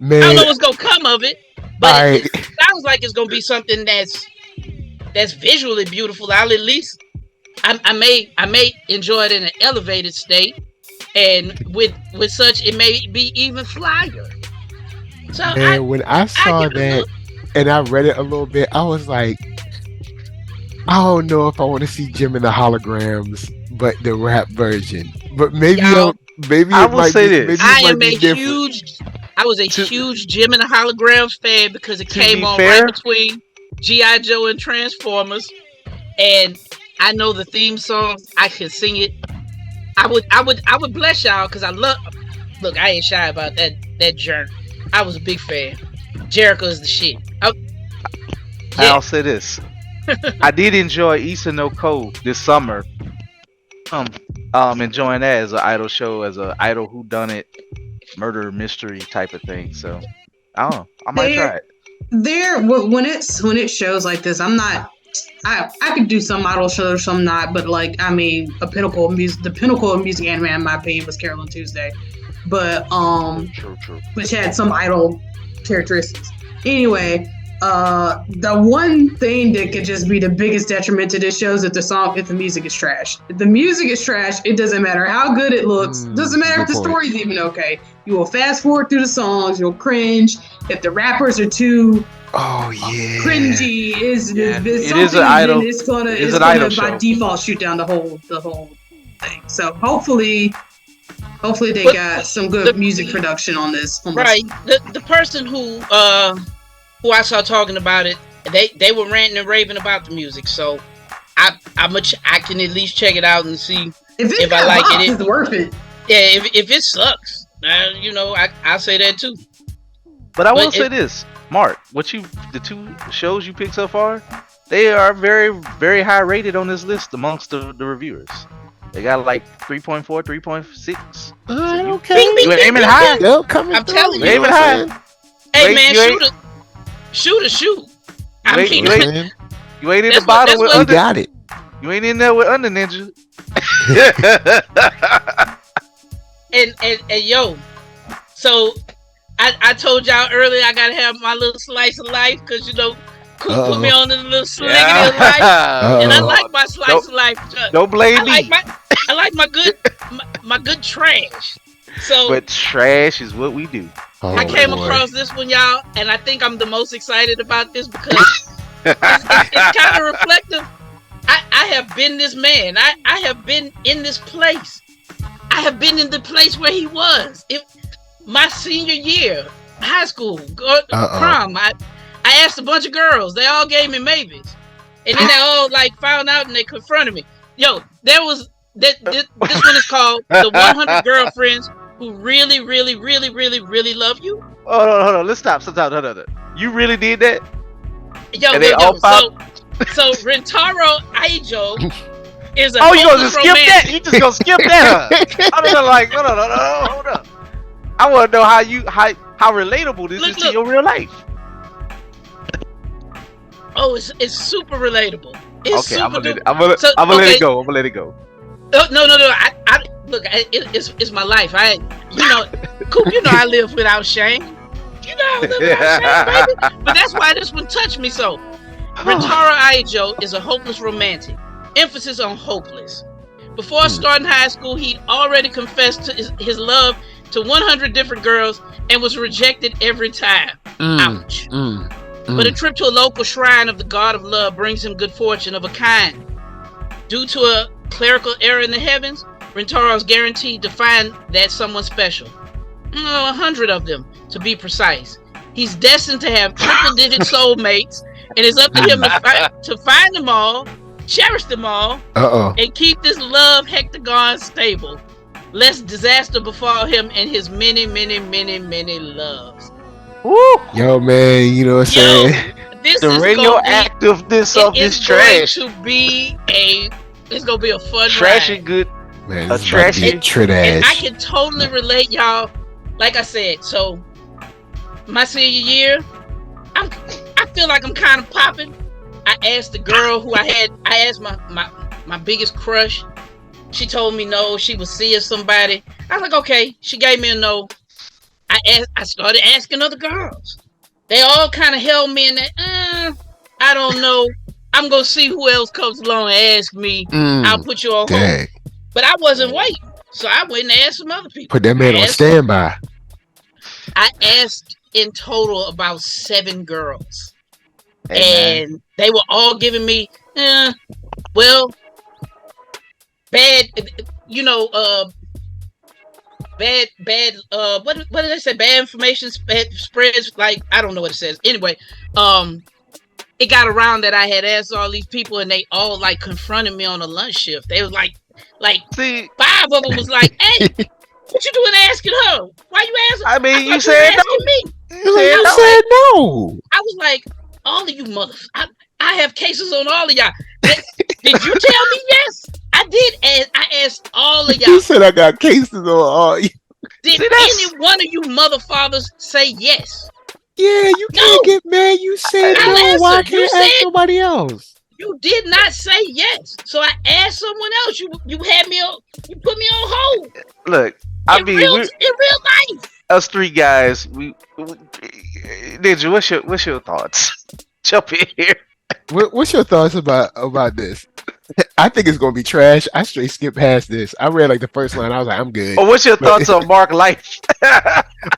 C: know what's gonna come of it. But it sounds like it's gonna be something that's visually beautiful. I'll at least I may enjoy it in an elevated state, and with such it may be even flyer. So
B: when I saw that and I read it a little bit, I was like, I don't know if I want to see Jim in the holograms, but the rap version. But maybe I will say this.
C: I was a huge Jim and the Holograms fan because it came on right between G.I. Joe and Transformers, and I know the theme song. I can sing it. I would bless y'all because I love. Look, I ain't shy about that journey. I was a big fan. Jericho is the shit.
E: I'll say this. I did enjoy Issa no Ko this summer. Enjoying that as an idol show, as an idol whodunit murder mystery type of thing. So I don't know. I might try it.
D: When it shows like this, I'm not. I could do some idol shows, some not, but like I mean, the pinnacle of music anime in my opinion was Carol and Tuesday, but
E: true.
D: which had some idol characteristics. Anyway, the one thing that could just be the biggest detriment to this show is if the music is trash. If the music is trash, it doesn't matter how good it looks. Doesn't matter if the story's even okay. You will fast forward through the songs. You'll cringe. If the rappers are too cringy,
E: it is an idol.
D: It's gonna by default shoot down the whole thing. So hopefully they got some good music production on this.
C: Right. The person who I saw talking about it, they were ranting and raving about the music. So I can at least check it out and see if I like it.
D: It's worth it.
C: Yeah, if it sucks, I'll say that too.
E: But I will say this, Mark, the two shows you picked so far, they are very, very high rated on this list amongst the reviewers. They got like 3.4, 3.6.
B: Okay.
E: You aiming high?
C: I'm telling you.
E: Aiming high.
C: Hey man, shoot.
E: You ain't in the bottom with
B: Under. Got it.
E: You ain't in there with Under Ninja.
C: and yo, so I told y'all earlier I gotta have my little slice of life because Coop put me on the little sliggity of life,
E: Yeah.
C: and I
B: Uh-oh.
C: like my slice of life.
E: Don't blame me.
C: I like my good trash. So
E: But trash is what we do.
B: Oh,
C: I came
B: boy.
C: across this one, y'all, and I think I'm the most excited about this because it's kind of reflective. I have been this man. I have been in this place. I have been in the place where he was. My senior year, high school, prom. I asked a bunch of girls. They all gave me maybes, and then they all like found out and they confronted me. Yo, there was this one is called the 100 girlfriends who really, really, really, really, really love you.
E: Hold on. Let's stop. Hold on. You really did that?
C: Yo,
E: And they all
C: so Rentaro Aijo is a
E: Oh, you gonna just skip
C: romantic.
E: that? You just gonna skip that? Huh? I mean, like, no, hold up. I want to know how relatable this is to your real life.
C: Oh, it's super relatable. It's
E: Okay, I'm
C: super
E: gonna let it go. I'm gonna let it go.
C: No. I look. It's my life. Coop. You know I live without shame. You know I live without shame, baby. But that's why this one touched me so. Rentaro Aijo is a hopeless romantic. Emphasis on hopeless. Before starting high school, he'd already confessed to his love to 100 different girls and was rejected every time. Ouch. But a trip to a local shrine of the god of love brings him good fortune of a kind. Due to a clerical error in the heavens, Rentaro is guaranteed to find that someone special. 100 of them, to be precise. He's destined to have triple-digit soulmates, and it's up to him to find them all, cherish them all, and keep this love hectagon stable, lest disaster befall him and his many, many, many, many loves.
E: Woo!
B: Yo, man, you know what I'm saying?
C: This
E: The
C: is
E: radioactiveness of this trash.
C: It's gonna be a fun
E: Trash
C: ride.
E: and good.
B: Man,
E: A
B: this is about to be
E: trashy.
B: trash.
C: And I can totally relate, y'all. Like I said, so my senior year, I feel like I'm kind of popping. I asked the girl who I asked my biggest crush. She told me no, she was seeing somebody. I was like, okay. She gave me a no. I started asking other girls. They all kind of held me in that, I don't know. I'm going to see who else comes along and ask me. I'll put you on hold. But I wasn't waiting. So I went and asked some other people.
B: Put that man on standby.
C: I asked in total about 7 girls.
E: Hey,
C: and they were all giving me, well, bad, what did they say? Bad information spreads, like, I don't know what it says. Anyway, it got around that I had asked all these people and they all like confronted me on a lunch shift. They was like
E: see,
C: 5 of them was like, hey, what you doing asking her? Why you asking?
E: I mean, you
C: you
E: said
C: asking
E: no.
C: me.
B: You said no.
C: I was like, all of you mothers, I have cases on all of y'all. Did you tell me yes? I did. I asked all of y'all.
B: You said I got cases on all.
C: Did any one of you mother fathers say yes?
B: Yeah, you can't get mad. You said
C: I'll
B: no.
C: answer.
B: Why
C: You
B: can't I ask somebody else?
C: You did not say yes, so I asked someone else. You had me on. You put me on hold.
E: Look,
C: in real life.
E: Us 3 guys, we Ninja, what's your thoughts? Jump in here.
B: What's your thoughts about this? I think it's gonna be trash. I straight skipped past this. I read like the first line. I was like, I'm good.
E: Oh, what's your thoughts on Mark Life?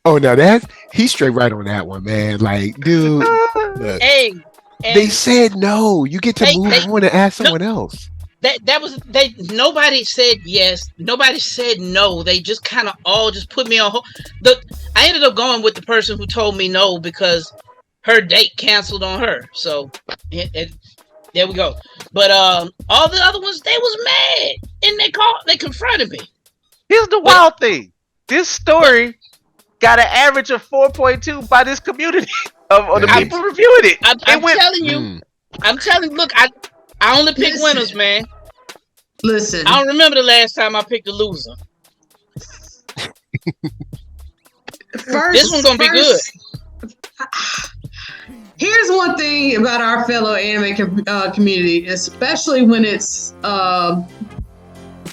B: Oh, now he's straight right on that one, man. Like, dude, look,
C: Hey,
B: they said no. You get to move on and ask someone else.
C: Nobody said yes. Nobody said no. They just kind of all just put me on hold. I ended up going with the person who told me no because her date canceled on her. So there we go. But all the other ones, they was mad and they confronted me.
E: Here's the wild thing. This story got an average of 4.2 by this community of the people reviewing it.
C: I'm telling you. I'm telling you. Look, I only pick winners, man.
D: Listen.
C: I don't remember the last time I picked a loser. This one's gonna be good.
D: Here's one thing about our fellow anime community, especially when it's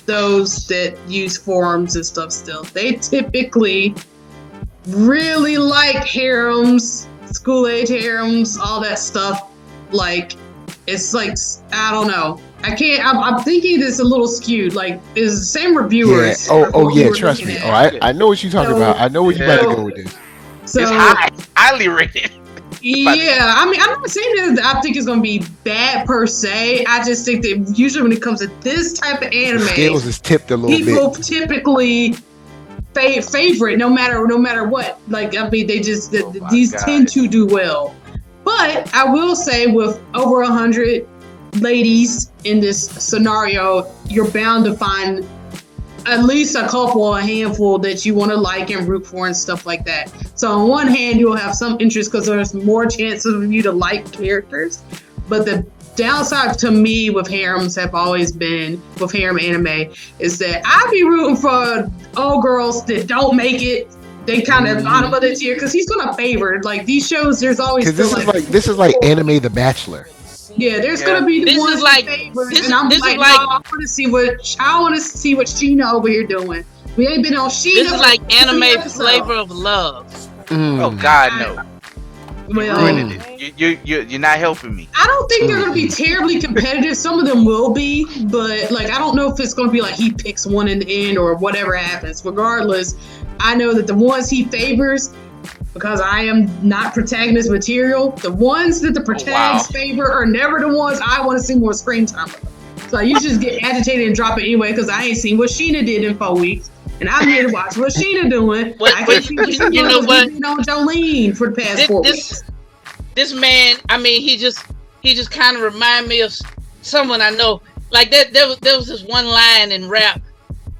D: those that use forums and stuff still. They typically really like harems, school-age harems, all that stuff. like it's like I don't know. I can't. I'm thinking this a little skewed. Like it's the same reviewers.
B: Yeah. Oh
D: what we
B: yeah.
D: were
B: Trust
D: looking
B: me.
D: at.
B: Oh, I know what you're talking about. I know where you about to
E: Yeah.
B: go with this.
D: So
E: It's highly rated.
D: yeah, I mean, I'm not saying that I think it's gonna be bad per se. I just think that usually when it comes to this type of
B: The
D: anime,
B: scales is tipped a little
D: people
B: bit.
D: typically favorite no matter what. Like I mean, they just
E: Oh my
D: these
E: God.
D: tend to do well. But I will say, with over 100 ladies in this scenario, you're bound to find at least a couple, a handful that you want to like and root for and stuff like that. So on one hand, you'll have some interest because there's more chances of you to like characters. But the downside to me with harems have always been, with harem anime, is that I be rooting for old girls that don't make it. They kind of bottom of the tier because he's gonna favor like these shows. There's always
B: Because this is like anime The Bachelor.
D: yeah, there's
E: Yeah.
D: gonna be the
C: This
D: ones
C: is like-
D: that favor,
C: this-
D: and I'm
C: this is
D: like,
C: like-
D: no, I want to see what Sheena over here doing. We ain't been on Sheena.
C: This is like
D: for 2
C: anime
D: episodes.
C: flavor of love.
E: Oh God, no!
D: Well,
E: Ruining it. You're not helping me.
D: I don't think they're gonna be terribly competitive. Some of them will be, but like I don't know if it's gonna be like he picks one in the end or whatever happens. Regardless, I know that the ones he favors, because I am not protagonist material, the ones that the protagonists favor are never the ones I want to see more screen time of. So you just get agitated and drop it anyway because I ain't seen what Sheena did in 4 weeks. And I'm here to watch what Sheena doing.
C: But-
D: I
C: but
D: can see what
C: you know what?
D: on Jolene for the past 4 weeks.
C: This man, I mean, he just kind of remind me of someone I know. Like that, there was this one line in rap.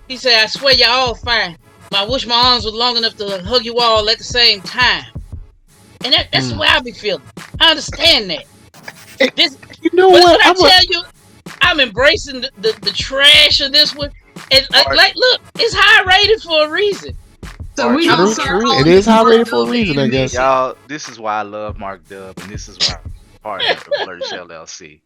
C: He said, "I swear y'all all fine. I wish my arms were long enough to hug you all at the same time." And that's the way I be feeling. I understand that. This,
B: You know
C: but
B: what?
C: when I tell you, I'm embracing the trash of this one. And like, look, it's high rated for a reason.
D: So we
B: True,
D: gonna start
B: true.
D: calling
B: It is
D: this
B: high rated
D: Mark
B: for a
D: Dub
B: reason, I guess.
E: Y'all, this is why I love Mark Dub, and this is why I'm part of the Blurch LLC.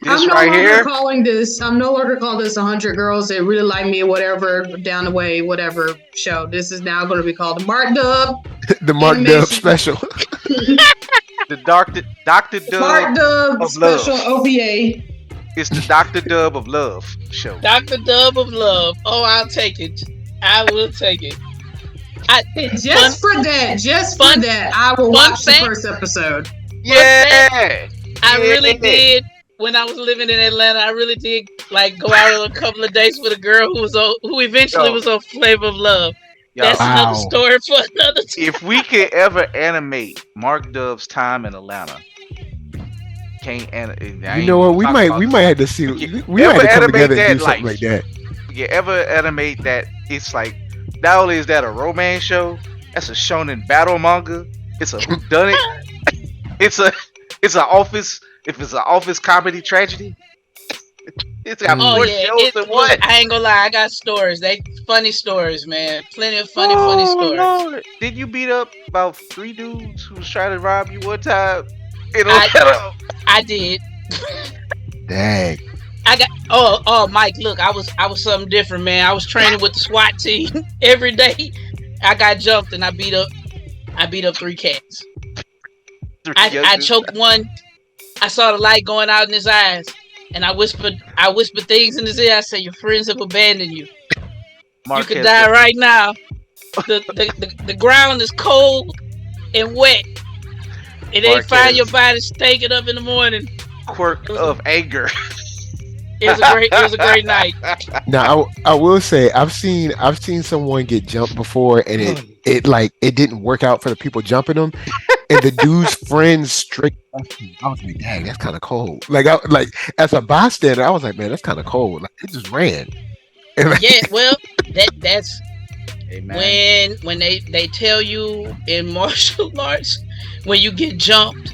E: This
D: I'm no
E: right
D: longer
E: here,
D: calling this. I'm no longer calling this 100 girls that really like me, or whatever down the way, whatever show. This is now going to be called the Mark Dub.
B: The Mark Dub
D: Animation.
B: special.
E: the Dr.
D: Mark
E: Dub
D: Dub
E: of
D: special
E: love.
D: OVA.
E: It's the Dr. Dub of Love show.
C: Dr. Dub of Love. Oh, I'll take it. I will take it.
D: Just for that, I will
C: fun
D: watch
C: fact.
D: the first episode.
E: Yeah,
C: I really
E: Yeah.
C: did. When I was living in Atlanta, I really did like go out on a couple of dates with a girl who eventually
E: Yo.
C: was on Flavor of Love.
E: Y'all,
C: That's
B: Wow.
C: another story for another time.
E: if we could ever animate Mark Dub's time in Atlanta, can't
B: You know what? We might have to see.
E: You
B: We might have to come
E: animate
B: together
E: that
B: and do something
E: life.
B: like that.
E: you ever animate that, it's like not only is that a romance show, that's a shonen battle manga. It's a whodunit. it's an office. If it's an office comedy tragedy, it's got
C: Oh
E: more
C: yeah,
E: shows than one.
C: look, I ain't gonna lie, I got stories. They funny stories, man. Plenty of funny stories.
E: Lord. Did you beat up about 3 dudes who was trying to rob you one time?
C: I did.
B: Dang.
C: I got oh Mike, look, I was something different, man. I was training with the SWAT team every day. I got jumped and I beat up 3 cats. I choked one. I saw the light going out in his eyes, and I whispered things in his ear. I said, "Your friends have abandoned you. You could die right now. The ground is cold and wet. And they
E: Marquez.
C: find your body stinking up in the morning."
E: Quirk of anger.
C: It was a great night.
B: Now I will say I've seen someone get jumped before and it didn't work out for the people jumping them, and the dude's friends straight. I was like, dang, that's kind of cold. Like as a bystander, I was like, man, that's kind of cold. Like it just ran. And like,
C: Yeah, well, that's
E: Hey, man.
C: when they tell you in martial arts, when you get jumped,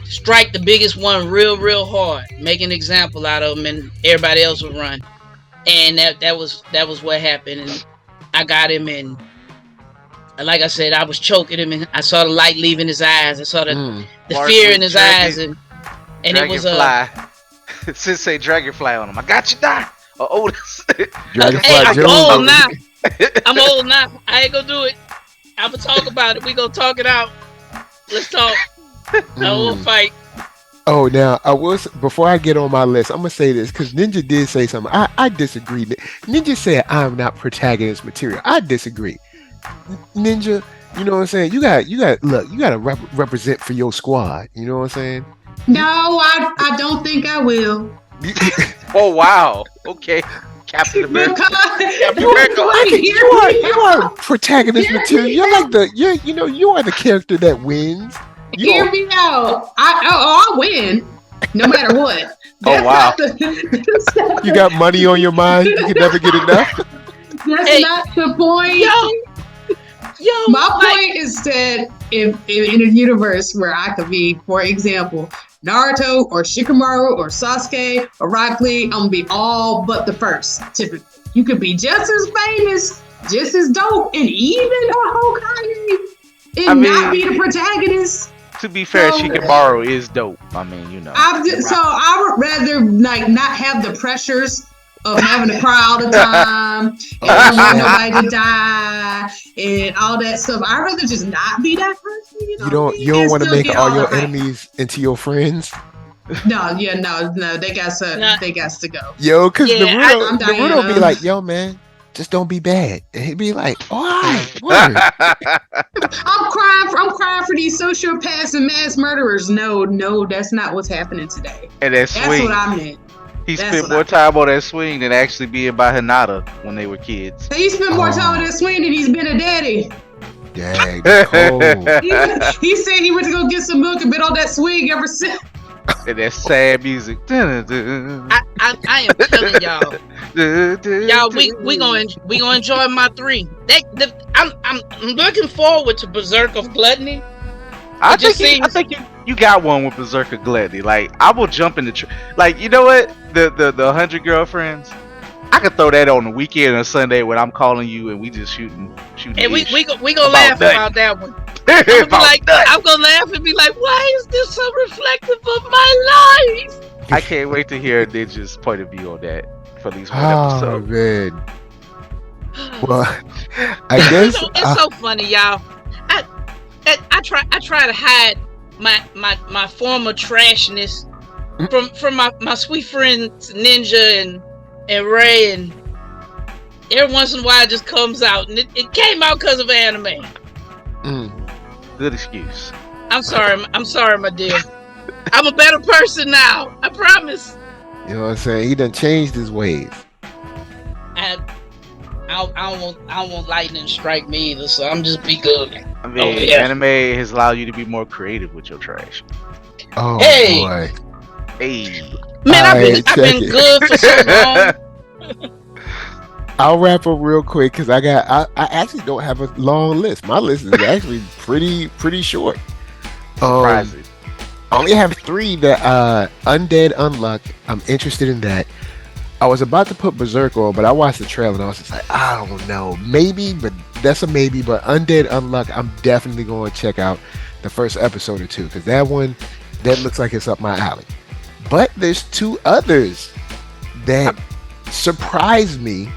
C: strike the biggest one real hard, make an example out of them, and everybody else will run. And that was what happened. And I got him, and like I said, I was choking him, and I saw the light leaving his eyes. I saw the
E: Mark
C: fear
E: was
C: in his
E: dragging-
C: eyes, and it was
E: Dragonfly. Since say Dragonfly on him. I got you, die. Otis.
B: Dragonfly
C: hey, I'm
B: Jones.
C: old now. I'm old now. I ain't gonna do it. I'm gonna talk about it. We gonna talk it out. Let's talk. No
B: Mm.
C: fight.
B: Oh, now I was before I get on my list, I'm gonna say this because Ninja did say something. I disagree. Ninja said I'm not protagonist material. I disagree. Ninja, you know what I'm saying? You got look. You got to represent for your squad. You know what I'm saying?
D: No,
B: You,
D: I don't think I will.
B: you,
E: Oh wow. Okay. Captain America.
D: Because
E: Captain
B: you are,
E: America.
B: I
E: Like,
B: can,
D: hear
B: you are
D: me
B: you are
D: out.
B: protagonist
D: Hear
B: material.
D: me
B: You're like
D: out.
B: you are the character that wins. You
D: Hear
B: don't.
D: me out. I'll win no matter what.
E: oh
D: That's
E: wow.
D: not the. That's not
B: You got money on your mind. You can never get enough.
D: the, that's
C: Hey,
D: not the point.
C: yo,
D: My
C: like,
D: point is that if in a universe where I could be, for example, Naruto or Shikamaru or Sasuke or Rock Lee, I'm gonna be all but the first. Typically, you could be just as famous, just as dope, and even a Hokage,
E: I
D: and not be
E: mean,
D: the protagonist.
E: to be fair,
D: So
E: Shikamaru is dope. I mean, you know.
D: so I would rather like not have the pressures of having to cry all the time and
B: Oh
D: I don't want
B: snap!
D: nobody to die and all that stuff. I'd rather just not be that person, you
B: You
D: know what I
B: don't
D: mean?
B: you don't
D: And
B: want to
D: still
B: make
D: get
B: all
D: all the
B: your
D: hype.
B: enemies into your friends.
D: No, they got to
C: Nah.
D: go.
B: Yo, cause
C: Yeah,
D: I'm
B: Naruto be
D: Diana.
B: like, yo man, just don't be bad. And he'd be like, all right, word.
D: I'm crying for these sociopaths and mass murderers. No, that's not what's happening today.
E: and that
D: That's
E: swing.
D: what I meant.
E: He
D: That's
E: spent
D: what
E: more
D: I
E: time on that swing than actually being by Hinata when they were kids.
D: He spent more time
B: Oh.
D: with that swing than he's been a daddy.
B: Dang, cold.
D: He said he went to go get some milk and been on that swing ever since.
E: And that sad music. Dun-dun-dun.
C: I am telling y'all. Y'all, we gonna enjoy my 3. I'm looking forward to Berserk of Gluttony.
E: I
C: It just
E: think
C: seems
E: you got one with Berserker Gluttony. Like I will jump in the like you know what the 100 girlfriends. I could throw that on the weekend or Sunday when I'm calling you and we just shooting.
C: and we
E: ish
C: gonna
E: about
C: laugh
E: nothing.
C: about that one.
E: About nothing.
C: I'm gonna laugh and be like, why is this so reflective of my life?
E: I can't wait to hear Ninja's point of view on that for at least one
B: Oh
E: episode.
B: man. Well, I guess
C: It's so funny, y'all. I try to hide my former trashness from my sweet friends Ninja and Ray, and every once in a while it just comes out, and it came out because of anime.
B: mm,
E: Good excuse.
C: I'm sorry, my dear. I'm a better person now. I promise.
B: you know what I'm saying? He done changed his ways.
C: I don't want lightning to strike me either, so I'm just be good.
E: I mean,
C: Oh, yeah.
E: anime has allowed you to be more creative with your trash.
B: Oh
C: Hey!
B: boy.
E: Hey,
C: Man, I've
B: Alright,
C: been
B: check it.
C: good for so long.
B: I'll wrap up real quick because I actually don't have a long list. My list is actually pretty short.
E: surprising.
B: I only have 3 that Undead Unluck. I'm interested in that. I was about to put Berserk on, but I watched the trailer and I was just like, I don't know, maybe, but that's a maybe. But Undead Unluck, I'm definitely going to check out the first episode or 2 because that looks like it's up my alley. But there's 2 others that surprised me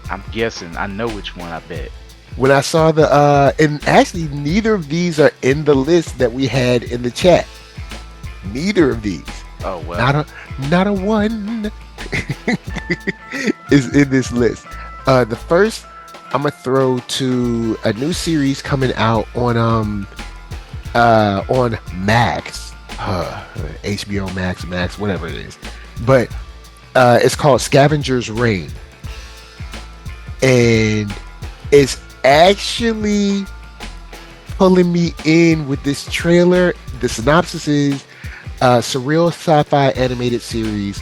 E: I'm guessing. I know which one. I bet.
B: when I saw and actually neither of these are in the list that we had in the chat. Neither of these.
E: Oh well.
B: Not a one is in this list. The first I'm gonna throw to a new series coming out on Max, HBO Max, whatever it is. But it's called Scavenger's Reign, and it's actually pulling me in with this trailer. The synopsis is surreal sci-fi animated series.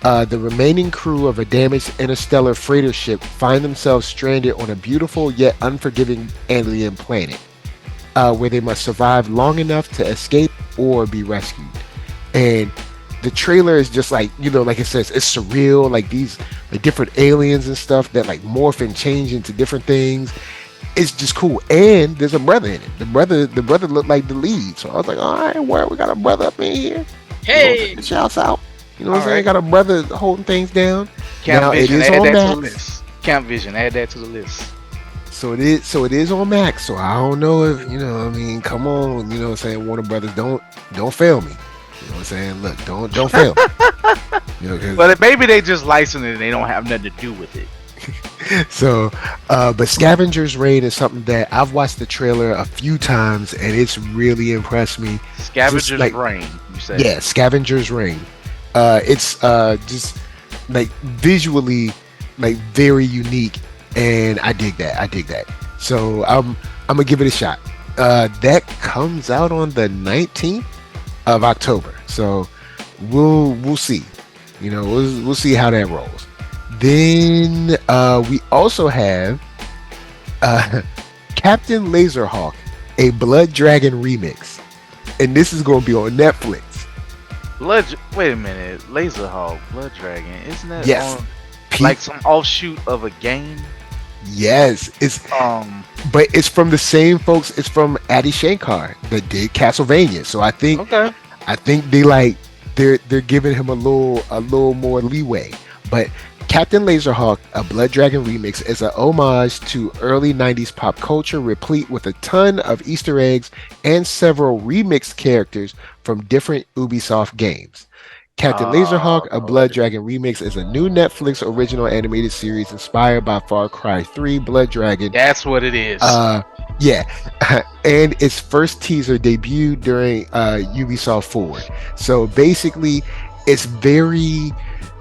B: The remaining crew of a damaged interstellar freighter ship find themselves stranded on a beautiful yet unforgiving alien planet, where they must survive long enough to escape or be rescued. And the trailer is just like, like it says, it's surreal, like these like different aliens and stuff that like morph and change into different things. It's just cool. And there's a brother in it. The brother looked like the lead. So I was like, all right, well, we got a brother up in here.
C: Hey,
B: Shouts out. You know what I'm
E: All
B: saying?
E: right.
B: Got a brother holding things down.
E: Camp
B: Now, it
E: Vision.
B: is
E: Add
B: on
E: that to the
B: Max.
E: list. Camp Vision. Add that to the list.
B: So it is on Max. So I don't know if, come on, what I'm saying, Warner Brothers, don't don't fail me. You know what I'm saying? Look, don't fail me. You know, 'cause-
E: But maybe they just license it and they don't have nothing to do with it.
B: so, but Scavenger's Reign is something that I've watched the trailer a few times and it's really impressed me.
E: Scavenger's
B: like-
E: Reign, you say?
B: Yeah, Scavenger's Reign. It's just like visually like very unique, and I dig that. I dig that. So I'm gonna give it a shot. That comes out on the 19th of October. So we'll see. You know, we'll see how that rolls. Then we also have Captain Laserhawk, a Blood Dragon remix, and this is going to be on Netflix.
E: Wait a minute, Laserhawk, Blood Dragon, isn't that
B: Yes.
E: on, like some offshoot of a game?
B: Yes, it's but it's from the same folks. It's from Adi Shankar that did Castlevania. So I think
E: Okay.
B: they're giving him a little more leeway. But Captain Laserhawk, a Blood Dragon remix, is a homage to early 90s pop culture, replete with a ton of Easter eggs and several remixed characters from different Ubisoft games. Captain Laserhawk, a Blood Dragon remix, is a new Netflix original animated series inspired by Far Cry 3 Blood Dragon.
E: That's what it is.
B: Yeah, and its first teaser debuted during Ubisoft Forward. So basically, it's very,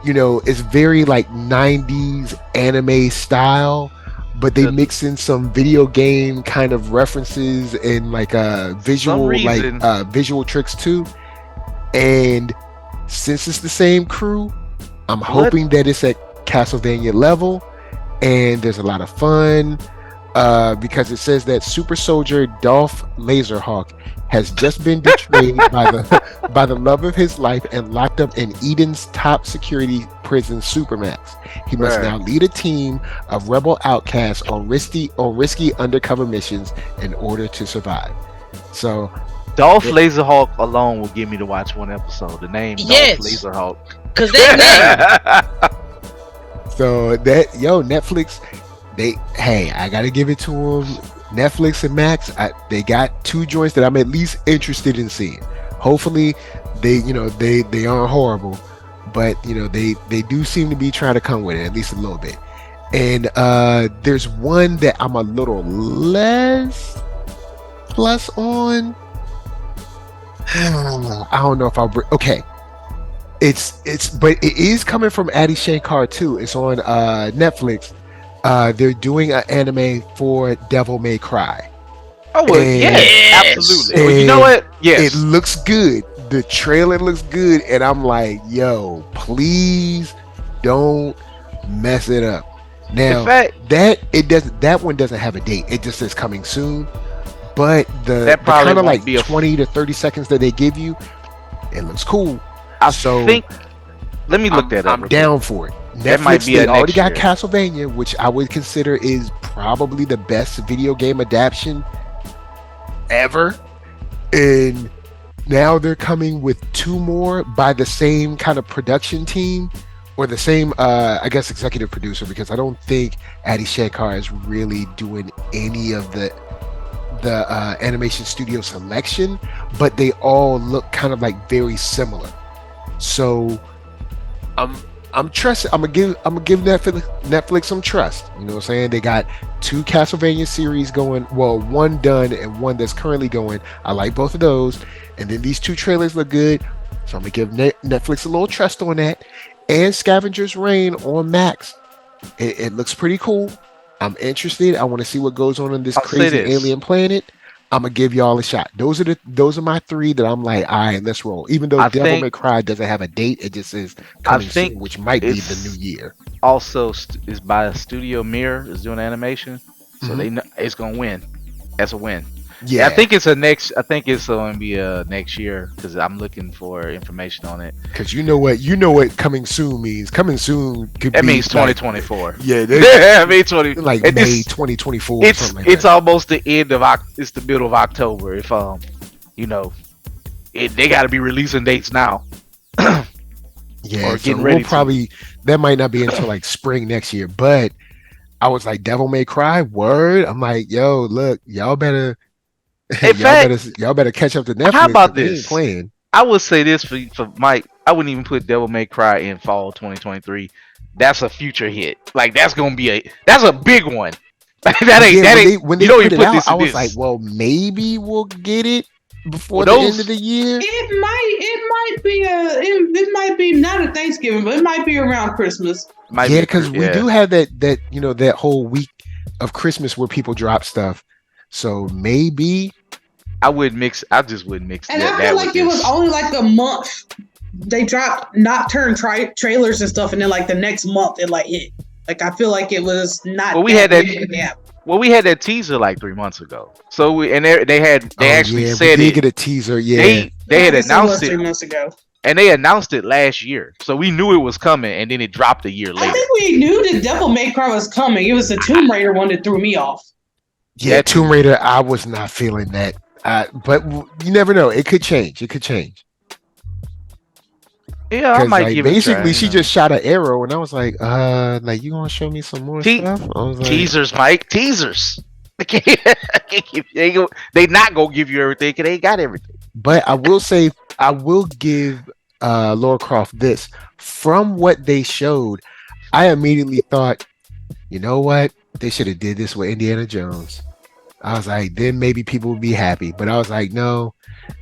B: it's very like 90s anime style, but they mix in some video game kind of references and like visual visual tricks too. And since it's the same crew, I'm hoping that it's at Castlevania level, and there's a lot of fun. Because it says that super soldier Dolph Laserhawk has just been betrayed by the love of his life and locked up in Eden's top security prison, Supermax. He must now lead a team of rebel outcasts on risky undercover missions in order to survive. So
E: Dolph Laserhawk alone will get me to watch one episode. The name Dolph Laserhawk.
C: Because that name.
B: So that Netflix. I gotta give it to them. Netflix and Max, they got two joints that I'm at least interested in seeing. Hopefully, they aren't horrible, but they do seem to be trying to come with it at least a little bit. And there's one that I'm a little less plus on. I don't know if I'll. Okay, but it is coming from Adi Shankar too. It's on Netflix. They're doing an anime for Devil May Cry.
E: Oh, well, yes, absolutely. Well, you know what? Yes.
B: It looks good. The trailer looks good, and I'm like, yo, please don't mess it up. Now, that one doesn't have a date. It just says coming soon. But the kind of like 20 to 30 seconds that they give you, it looks cool.
E: Let me look that up.
B: I'm down for it.
E: That might be
B: they already got Castlevania, which I would consider is probably the best video game adaptation ever. And now they're coming with two more by the same kind of production team, or the same, I guess, executive producer, because I don't think Adi Shankar is really doing any of the animation studio selection, but they all look kind of like very similar. So I'm trusting. I'm gonna give Netflix some trust. You know what I'm saying? They got two Castlevania series going. Well, one done and one that's currently going. I like both of those. And then these two trailers look good, so I'm gonna give Netflix a little trust on that. And Scavenger's Reign on Max. It looks pretty cool. I'm interested. I want to see what goes on in this crazy alien planet. I'm gonna give y'all a shot. Those are my three that I'm like, all right, let's roll. Even though Devil May Cry doesn't have a date, it just says coming soon, which might be the new year.
E: Also, is by Studio Mirror is doing animation, so they know it's gonna win. That's a win. Yeah, I think it's going to be next year, because I'm looking for information on it.
B: Because you know what coming soon means. Coming soon
E: means 2024.
B: Yeah,
E: I mean May
B: 2024.
E: It's almost the end of it's the middle of October. If they got to be releasing dates now.
B: Yeah, or getting ready. That might not be until like spring next year. But I was like, Devil May Cry, word. I'm like, yo, look, y'all better
E: In fact,
B: y'all better catch up to
E: how
B: Netflix because
E: about
B: they ain't
E: this?
B: playing.
E: I would say this for Mike. I wouldn't even put Devil May Cry in fall 2023. That's a future hit. Like that's a big one.
B: Yeah,
E: That ain't.
B: when
E: You
B: they
E: don't
B: put
E: even
B: it
E: put
B: out,
E: this
B: I
E: in
B: was like,
E: this.
B: well, maybe we'll get it
E: Well,
B: before the end of
E: those
B: the year.
D: It might be not at Thanksgiving, but it might be around Christmas.
E: might
B: Yeah,
E: be
B: because we
E: yeah.
B: do have that that whole week of Christmas where people drop stuff. So maybe
E: I would mix. I just would mix
D: And I feel
E: that with
D: like it was
E: this.
D: only like a month. They dropped Nocturne trailers and stuff, and then like the next month it like hit. Like I feel like it was
E: Well,
D: not
E: we
D: that
E: had that.
D: big of a gap.
E: Well, we had that teaser like 3 months ago. So they
B: oh
E: actually
B: yeah, we
E: said
B: did
E: it.
B: get a teaser. Yeah,
E: They
D: I
E: had
D: guess it
E: announced
D: was
E: it
D: 3 months ago.
E: and they announced it last year. So we knew it was coming, and then it dropped a year
D: I
E: later.
D: think we knew the Devil May Cry was coming. It was the Tomb Raider one that threw me off.
B: yeah.
E: That
B: Tomb
E: too.
B: Raider, I was not feeling that. But you never know. It could change. It could change.
E: Yeah, I
B: Because
E: might
B: like
E: give it a try.
B: basically
E: You
B: she
E: know.
B: just shot an arrow and I was like you gonna show me some more
E: Te-
B: stuff? I was like,
E: Teasers, Mike. Teasers. They not gonna give you everything because they ain't got everything.
B: but I will say I will give Laura Croft this. From what they showed, I immediately thought, you know what? They should have did this with Indiana Jones. I was like, then maybe people would be happy. But I was like, no,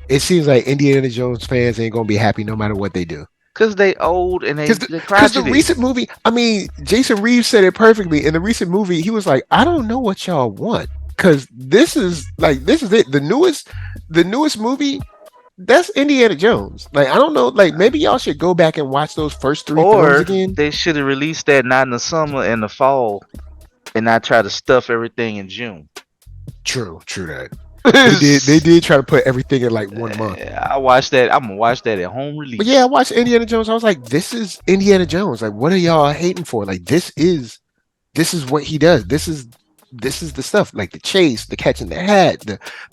B: it seems like Indiana Jones fans ain't gonna be happy no matter what they do.
E: Cause they old and they
B: Because the
E: crotchety.
B: recent movie, I mean, Jason Reeves said it perfectly. In the recent movie, he was like, I don't know what y'all want. Because this is it. The newest movie, that's Indiana Jones. Like, I don't know, like maybe y'all should go back and watch those first three films
E: Or
B: again.
E: they should have released that not in the summer and the fall, and not try to stuff everything in June.
B: True that. They did try to put everything in like 1 month.
E: I watched that. I'm gonna watch that at home
B: But yeah, I
E: release.
B: watched Indiana Jones. I was like, this is Indiana Jones. Like, what are y'all hating for? Like, this is what he does. This is the stuff, like the chase, the catching the hat,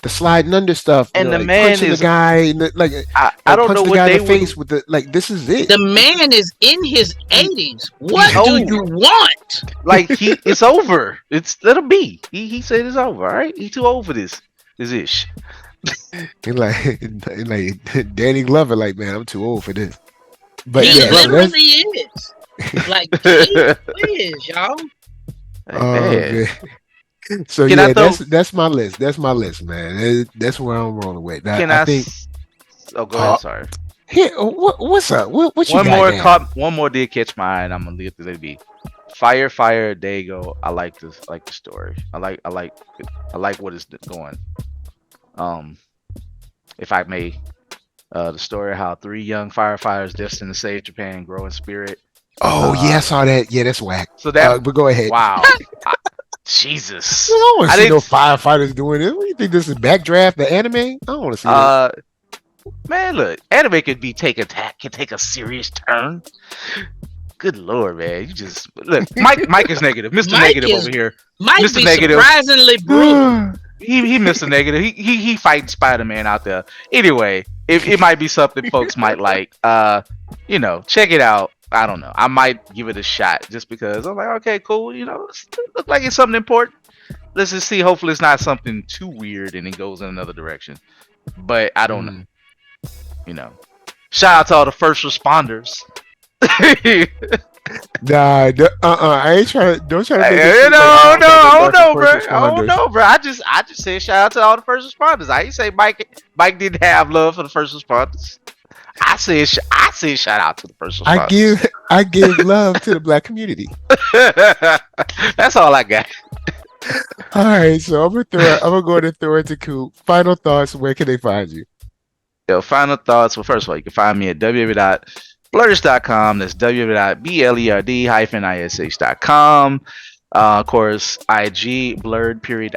B: the sliding under stuff,
E: And the
B: like
E: man
B: punching the
E: is.
B: guy, and like
E: I don't know
B: punching the
E: what
B: guy in
E: they
B: the
E: would.
B: face with the like. This is it.
C: The man is in his 80s.
E: He's
C: What do
E: old.
C: you want?
E: Like it's over. It's let him be. He said it's over. All right. He too old for this. This ish.
B: And like Danny Glover, like, man, I'm too old for this. But
C: He
E: Danny
B: yeah, so
E: Glover.
B: that's
C: literally is. Like, gee whiz, y'all.
E: Like,
B: oh
E: man.
B: man. So
E: Can I
B: yeah,
E: throw?
B: that's my list. That's my list, man. That's where I'm rolling with. I,
E: Can
B: I
E: I?
B: think.
E: Oh, go
B: Uh,
E: ahead. Sorry.
B: here, what's up? What you
E: One
B: got
E: more
B: now?
E: caught. One more did catch my eye, and I'm gonna leave it to be. Fire. There you go. I like this. Like the story. I like what it's going. Um, if I may, the story of how three young firefighters destined to save Japan grow in spirit.
B: Oh yeah, I saw that. Yeah, that's whack.
E: So that
B: But go ahead.
E: wow, Jesus,
B: I don't want
E: I
B: to see no
E: didn't.
B: firefighters doing it. What do you think this is backdraft the anime? I don't want to see that.
E: Man, look, anime could take a serious turn. Good lord, man, you just look. Mike is negative. Mister
C: Mike
E: Negative
C: is-
E: over here.
C: Might
E: Mr.
C: be
E: Negative.
C: surprisingly brutal.
E: He Mr. Negative. He fighting Spider Man out there. Anyway, it might be something folks might like. Check it out. I don't know. I might give it a shot just because I'm like, okay, cool. Look like it's something important. Let's just see. Hopefully, it's not something too weird and it goes in another direction. But I don't know. Shout out to all the first responders.
B: Nah, I ain't trying to. Don't try to make it
E: No,
B: seem like
E: I don't know, bro.
B: first
E: I don't
B: responders.
E: know, bro. I just said shout out to all the first responders. I ain't say Mike didn't have love for the first responders. I said shout out to the first responders.
B: I give love to the black community.
E: That's all I got.
B: All right, so I'm gonna go ahead and throw it to Coop. Final thoughts. Where can they find you?
E: Yo, final thoughts. Well, first of all, you can find me at www.blurdish.com. That's www.blerd-ish.com. Of course, IG blurred period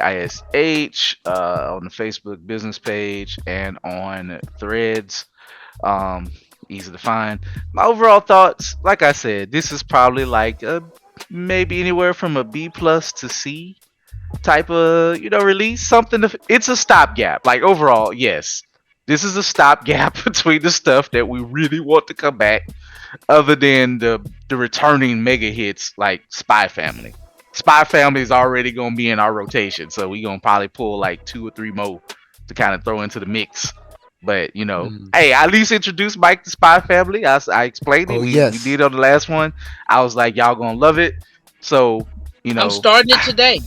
E: ish on the Facebook business page and on Threads. Easy to find. My overall thoughts, like I said, this is probably like maybe anywhere from a B plus to C type of release. It's a stopgap. Like overall, yes. This is a stopgap between the stuff that we really want to come back, other than the returning mega hits like Spy Family. Spy Family is already gonna be in our rotation, so we gonna probably pull like 2 or 3 more to kind of throw into the mix. But
B: Mm.
E: hey, I at least introduced Mike to Spy Family. I explained it.
B: Oh
E: We
B: yes.
E: did on the last one. I was like, y'all gonna love it. So
C: I'm starting it today.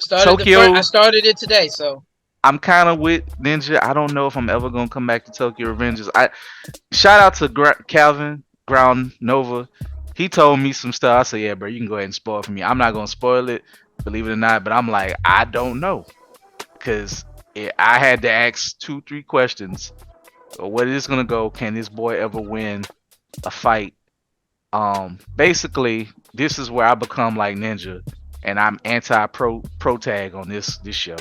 E: Tokyo.
C: I started it today, so
E: I'm kind of with Ninja. I don't know if I'm ever gonna come back to Tokyo Revengers. I shout out to Calvin Ground Nova. He told me some stuff. I said, yeah, bro, you can go ahead and spoil it for me. I'm not gonna spoil it, believe it or not. But I'm like, I don't know, because I had to ask 2-3 questions. Where is this gonna go? Can this boy ever win a fight? Basically, this is where I become like Ninja, and I'm anti pro tag on this show.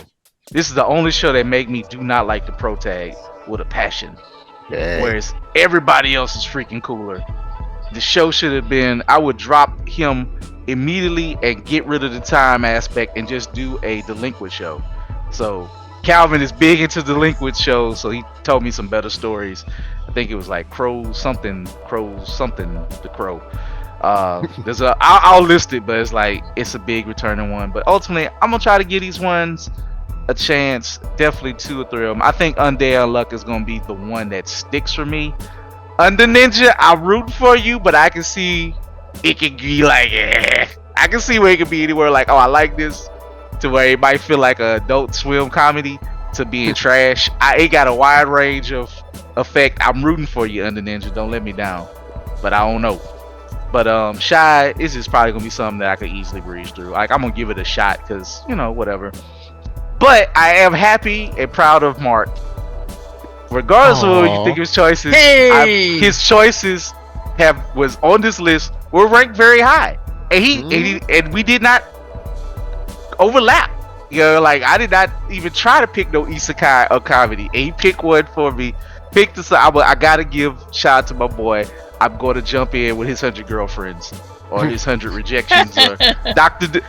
E: This is the only show that make me do not like the pro tag with a passion.
B: Dang.
E: Whereas everybody else is freaking cooler. The show should have been, I would drop him immediately and get rid of the time aspect and just do a delinquent show. So Calvin is big into delinquent shows, so he told me some better stories. I think it was like Crow something the Crow. I'll list it, but it's a big returning one. But ultimately, I'm gonna try to give these ones a chance. Definitely 2 or 3 of them. I think Undead Unluck is gonna be the one that sticks for me. Under Ninja, I'm rooting for you, but I can see it can be like, I can see where it could be anywhere like, oh, I like this, to where it might feel like a Adult Swim comedy to being trash. It got a wide range of effect. I'm rooting for you, Under Ninja. Don't let me down. But I don't know. But Shy, this is probably gonna be something that I could easily breeze through. Like, I'm gonna give it a shot because whatever. But I am happy and proud of Mark. Regardless of what you think of his choices, his choices was on this list were ranked very high, and we did not overlap. Like, I did not even try to pick no isekai or comedy, and he picked one for me. Picked this. I gotta give shout out to my boy. I'm going to jump in with his 100 girlfriends or his 100 rejections or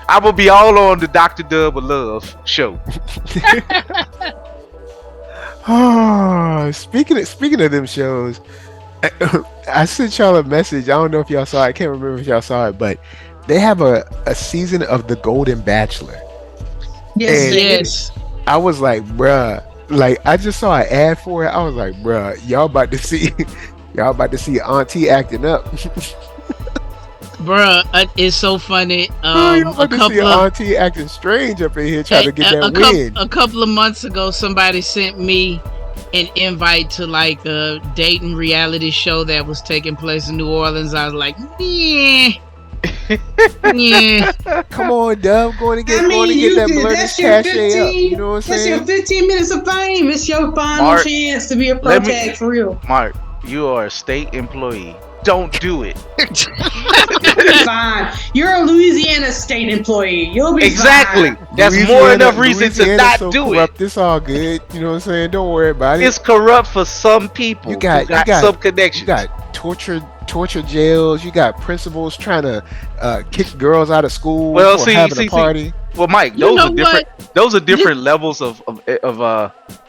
E: I'm gonna be all on the Dr. Dub of Love show.
B: Oh, speaking of them shows, I sent y'all a message. I don't know if y'all saw it. I can't remember if y'all saw it, but they have a season of The Golden Bachelor.
D: Yes.
B: I was like, bruh, like, I just saw an ad for it. I was like, bruh, y'all about to see Auntie acting up.
C: Bruh, it's so funny.
B: Y'all about to see Auntie acting strange up in here trying to get that win.
C: A couple of months ago, somebody sent me an invite to like a dating reality show that was taking place in New Orleans. I was like, yeah. Yeah.
B: Come on, Dub. Going to get that blurted cachet up. You know what I'm saying?
D: That's your 15 minutes of fame. It's your final chance to be a pro tag for real.
E: Mark, you are a state employee. Don't do it.
D: You'll be fine. You're a Louisiana state employee. You'll be
E: fine. That's
B: Louisiana,
E: more enough reason to not
B: so
E: do
B: corrupt.
E: it.
B: It's all good. You know what I'm saying? Don't worry about it.
E: It's corrupt for some people. You got some connections.
B: You got torture jails. You got principals trying to kick girls out of school for having a party.
E: Well, Mike, those are different levels of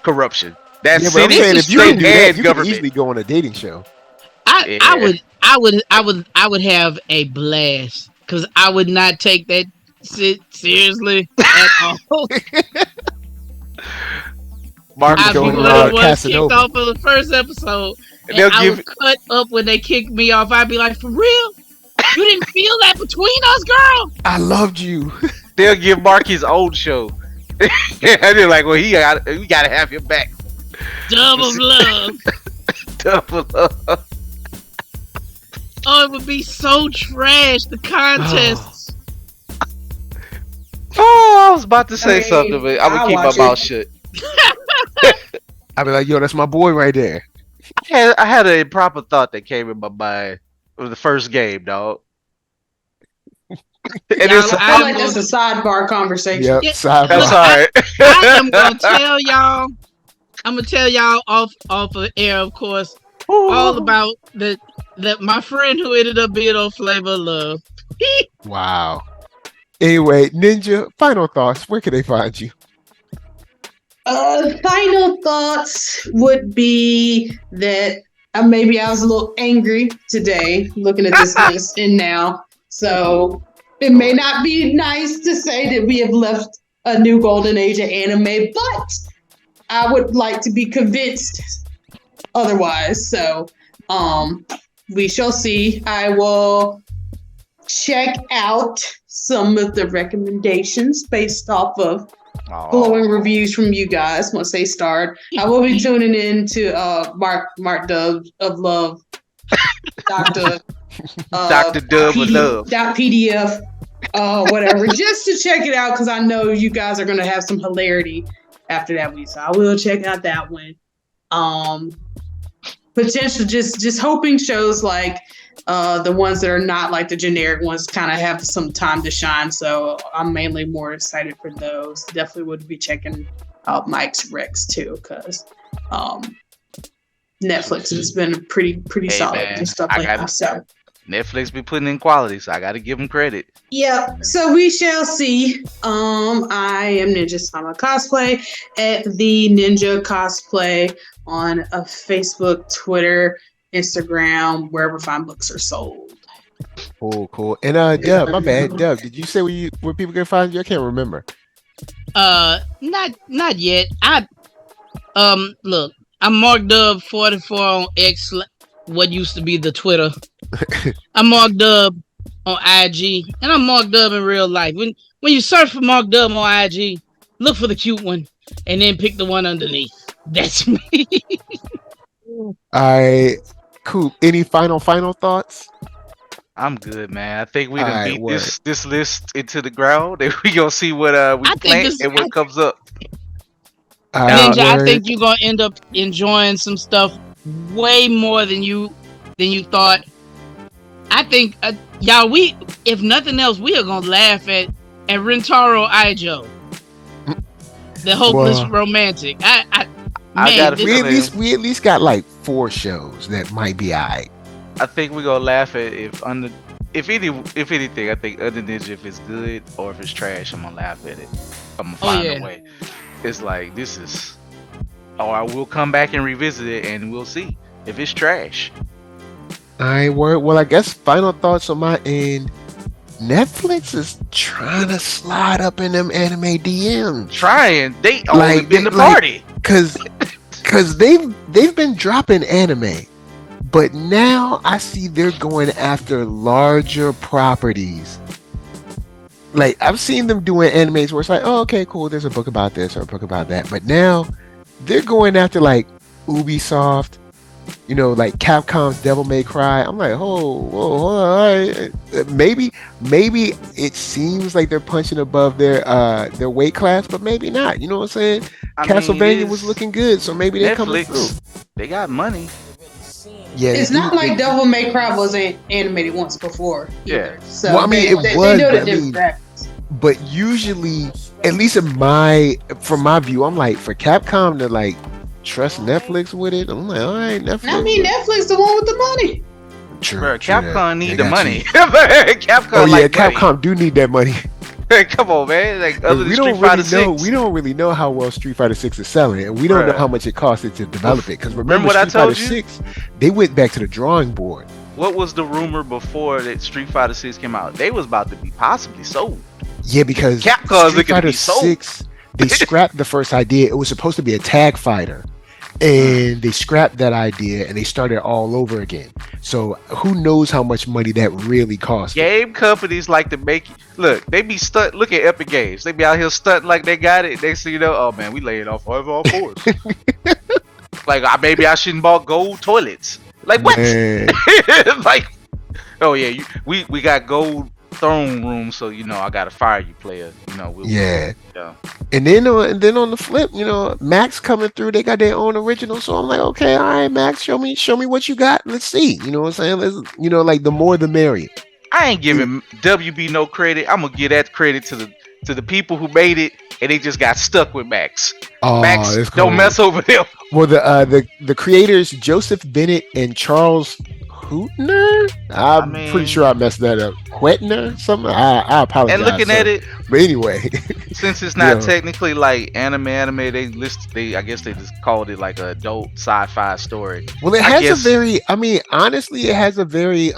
E: corruption. That's
B: but I'm saying, if you can do that, you can easily go on a dating show.
C: I would have a blast because I would not take that seriously at all.
B: Mark going
C: around Casanova. Kicked off of the first episode, and I would cut up when they kicked me off. I'd be like, "For real? You didn't feel that between us, girl?
B: I loved you."
E: They'll give Mark his own show. And they're like, "Well, we gotta have him back."
C: Double love.
E: Double love.
C: Oh, it would be so trash, the contests.
E: Oh, I was about to say something, but I'm gonna keep my mouth shut.
B: I'd be like, yo, that's my boy right there.
E: I had a improper thought that came in my mind. It was the first game, dog.
D: I like that's a sidebar conversation.
B: Yep, sidebar.
E: That's all right.
C: I am gonna tell y'all. I'm gonna tell y'all off of air, of course, all about that my friend who ended up being on Flavor of Love.
B: Wow. Anyway, Ninja, final thoughts. Where can they find you?
D: Final thoughts would be that maybe I was a little angry today looking at this list and now. So it may not be nice to say that we have left a new golden age of anime, but I would like to be convinced otherwise. So, we shall see. I will check out some of the recommendations based off of glowing reviews from you guys once they start. I will be tuning in to Mark Dub of Love, Doctor
E: Dub of Love,
D: PDF, whatever, just to check it out because I know you guys are gonna have some hilarity after that week. So I will check out that one. Potential, just hoping shows like the ones that are not like the generic ones kind of have some time to shine. So I'm mainly more excited for those. Definitely would be checking out Mike's Rex too, because Netflix has been pretty solid and stuff like that. So
E: Netflix be putting in quality, so I got to give them credit.
D: Yep. So we shall see. I am Ninja Sama Cosplay at the Ninja Cosplay on Facebook, Twitter, Instagram, wherever fine books are sold.
B: Cool. And Dub, my bad. Dub, did you say where people can find you? I can't remember.
C: Not yet. Look, I'm Mark Dub 44 on X, what used to be the Twitter. I'm Mark Dub on IG, and I'm Mark Dub in real life. When you search for Mark Dub on IG, look for the cute one, and then pick the one underneath. That's me.
B: All right, Coop. Any final thoughts?
E: I'm good, man. I think we done beat this list into the ground, and we gonna see what we plant and what comes up.
C: Ninja, I think you're gonna end up enjoying some stuff way more than you thought. I think y'all, if nothing else, we are gonna laugh at Rentaro Ijo, the hopeless romantic.
B: We at least got like 4 shows that might be alright.
E: I think we're gonna laugh at if anything, I think Under Ninja, if it's good or if it's trash, I'm gonna laugh at it. I'm gonna find a way. It's like this is, or I will come back and revisit it and we'll see if it's trash.
B: Alright, well, I guess final thoughts on my end. Netflix is trying to slide up in them anime DMs.
E: They only been the party. Cause they've been dropping anime, but now I see they're going after larger properties. Like I've seen them doing animes where it's like, oh, okay, cool, there's a book about this or a book about that, but now they're going after like Ubisoft, like Capcom's Devil May Cry. I'm like, hold on, all right. Maybe it seems like they're punching above their weight class, but maybe not. You know what I'm saying? Castlevania was looking good, so maybe they're coming through. They got money.
B: Yeah,
D: it's not like Devil May Cry wasn't animated once before. Either.
B: Yeah.
D: So
B: well, I mean, it was.
D: But
B: usually, at least from my view, I'm like, for Capcom to like trust Netflix with it, I'm like, all right, Netflix.
D: I mean, Netflix the one with the money.
E: True, Capcom need the money.
B: Capcom do need that money.
E: Come on, man. Like
B: we don't really know how well Street Fighter 6 is selling, and we don't know how much it costed to develop it. Because remember
E: what
B: Street
E: I told
B: Fighter
E: you?
B: 6, they went back to the drawing board.
E: What was the rumor before that Street Fighter 6 came out? They was about to be possibly sold.
B: Yeah, because
E: Capcom's
B: Street Fighter 6, they scrapped the first idea. It was supposed to be a tag fighter. And they scrapped that idea and they started all over again. So who knows how much money that really cost?
E: Game companies like to make look. They be stunt. Look at Epic Games. They be out here stunting like they got it. Next thing you know, oh man, we laying off all fours. Like maybe I shouldn't bought gold toilets. Like what? Like, oh yeah, we got gold throne room, so I gotta fire you, player.
B: Yeah. And then on the flip, Max coming through, they got their own original. So I'm like, okay, all right, Max, show me what you got. Let's see. You know what I'm saying? Like the more the merrier.
E: I ain't giving WB no credit. I'm gonna give that credit to the people who made it, and they just got stuck with Max.
B: Oh,
E: Max,
B: that's cool.
E: don't mess over them.
B: Well, the creators Joseph Bennett and Charles Hootner. I'm pretty sure I messed that up. Quetner, something. I apologize.
E: And looking at it,
B: but anyway,
E: since it's not technically like anime, I guess they just called it like an adult sci-fi story.
B: Well, it has honestly, it has a very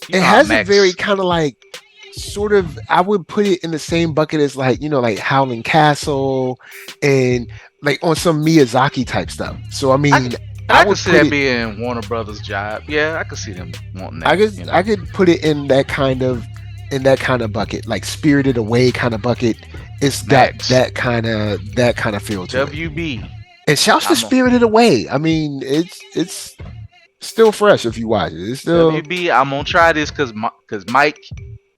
B: it has a very kind of like sort of, I would put it in the same bucket as like, like Howling Castle and like on some Miyazaki type stuff. So I
E: I
B: mean,
E: c- and
B: I
E: I could
B: would
E: see
B: put
E: that
B: it.
E: being Warner Brothers' job. Yeah, I could see them wanting
B: I
E: that.
B: could I could put it in that kind of bucket, like Spirited Away kind of bucket. It's got
E: Max,
B: that kind of feel to it.
E: WB.
B: And shouts to
E: I'm a
B: Spirited Away. I mean, it's still fresh if you watch it. It's still
E: WB. I'm gonna try this because Mike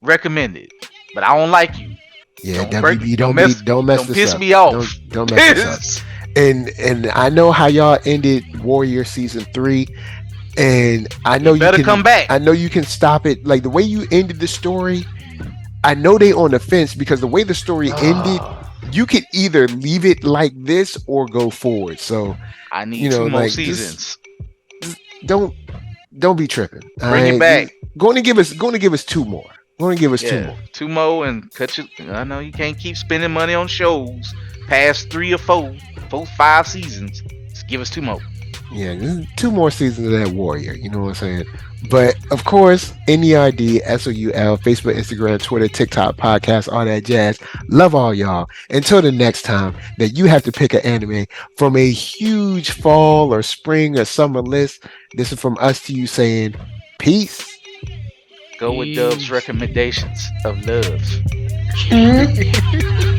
E: recommended, but I don't like you.
B: yeah.
E: Don't break.
B: WB, don't mess
E: Don't
B: this
E: piss
B: up.
E: me off.
B: Don't mess this up. And I know how y'all ended Warrior season 3, and I know
E: You better come back.
B: I know you can stop it. Like the way you ended the story, I know they on the fence because the way the story ended, you could either leave it like this or go forward. So
E: I need two more
B: like
E: seasons.
B: just don't be tripping.
E: Bring it back.
B: Going to give us two more. Going to give us two more.
E: Two more and cut you. I know you can't keep spending money on shows past 3 or 4, 5 seasons. Just give us 2 more.
B: Yeah, just 2 more seasons of that Warrior. You know what I'm saying? But of course, NERD, SOUL, Facebook, Instagram, Twitter, TikTok, podcast, all that jazz. Love all y'all. Until the next time that you have to pick an anime from a huge fall or spring or summer list, this is from us to you saying peace.
E: Go with Dub's recommendations of love.
D: Mhm.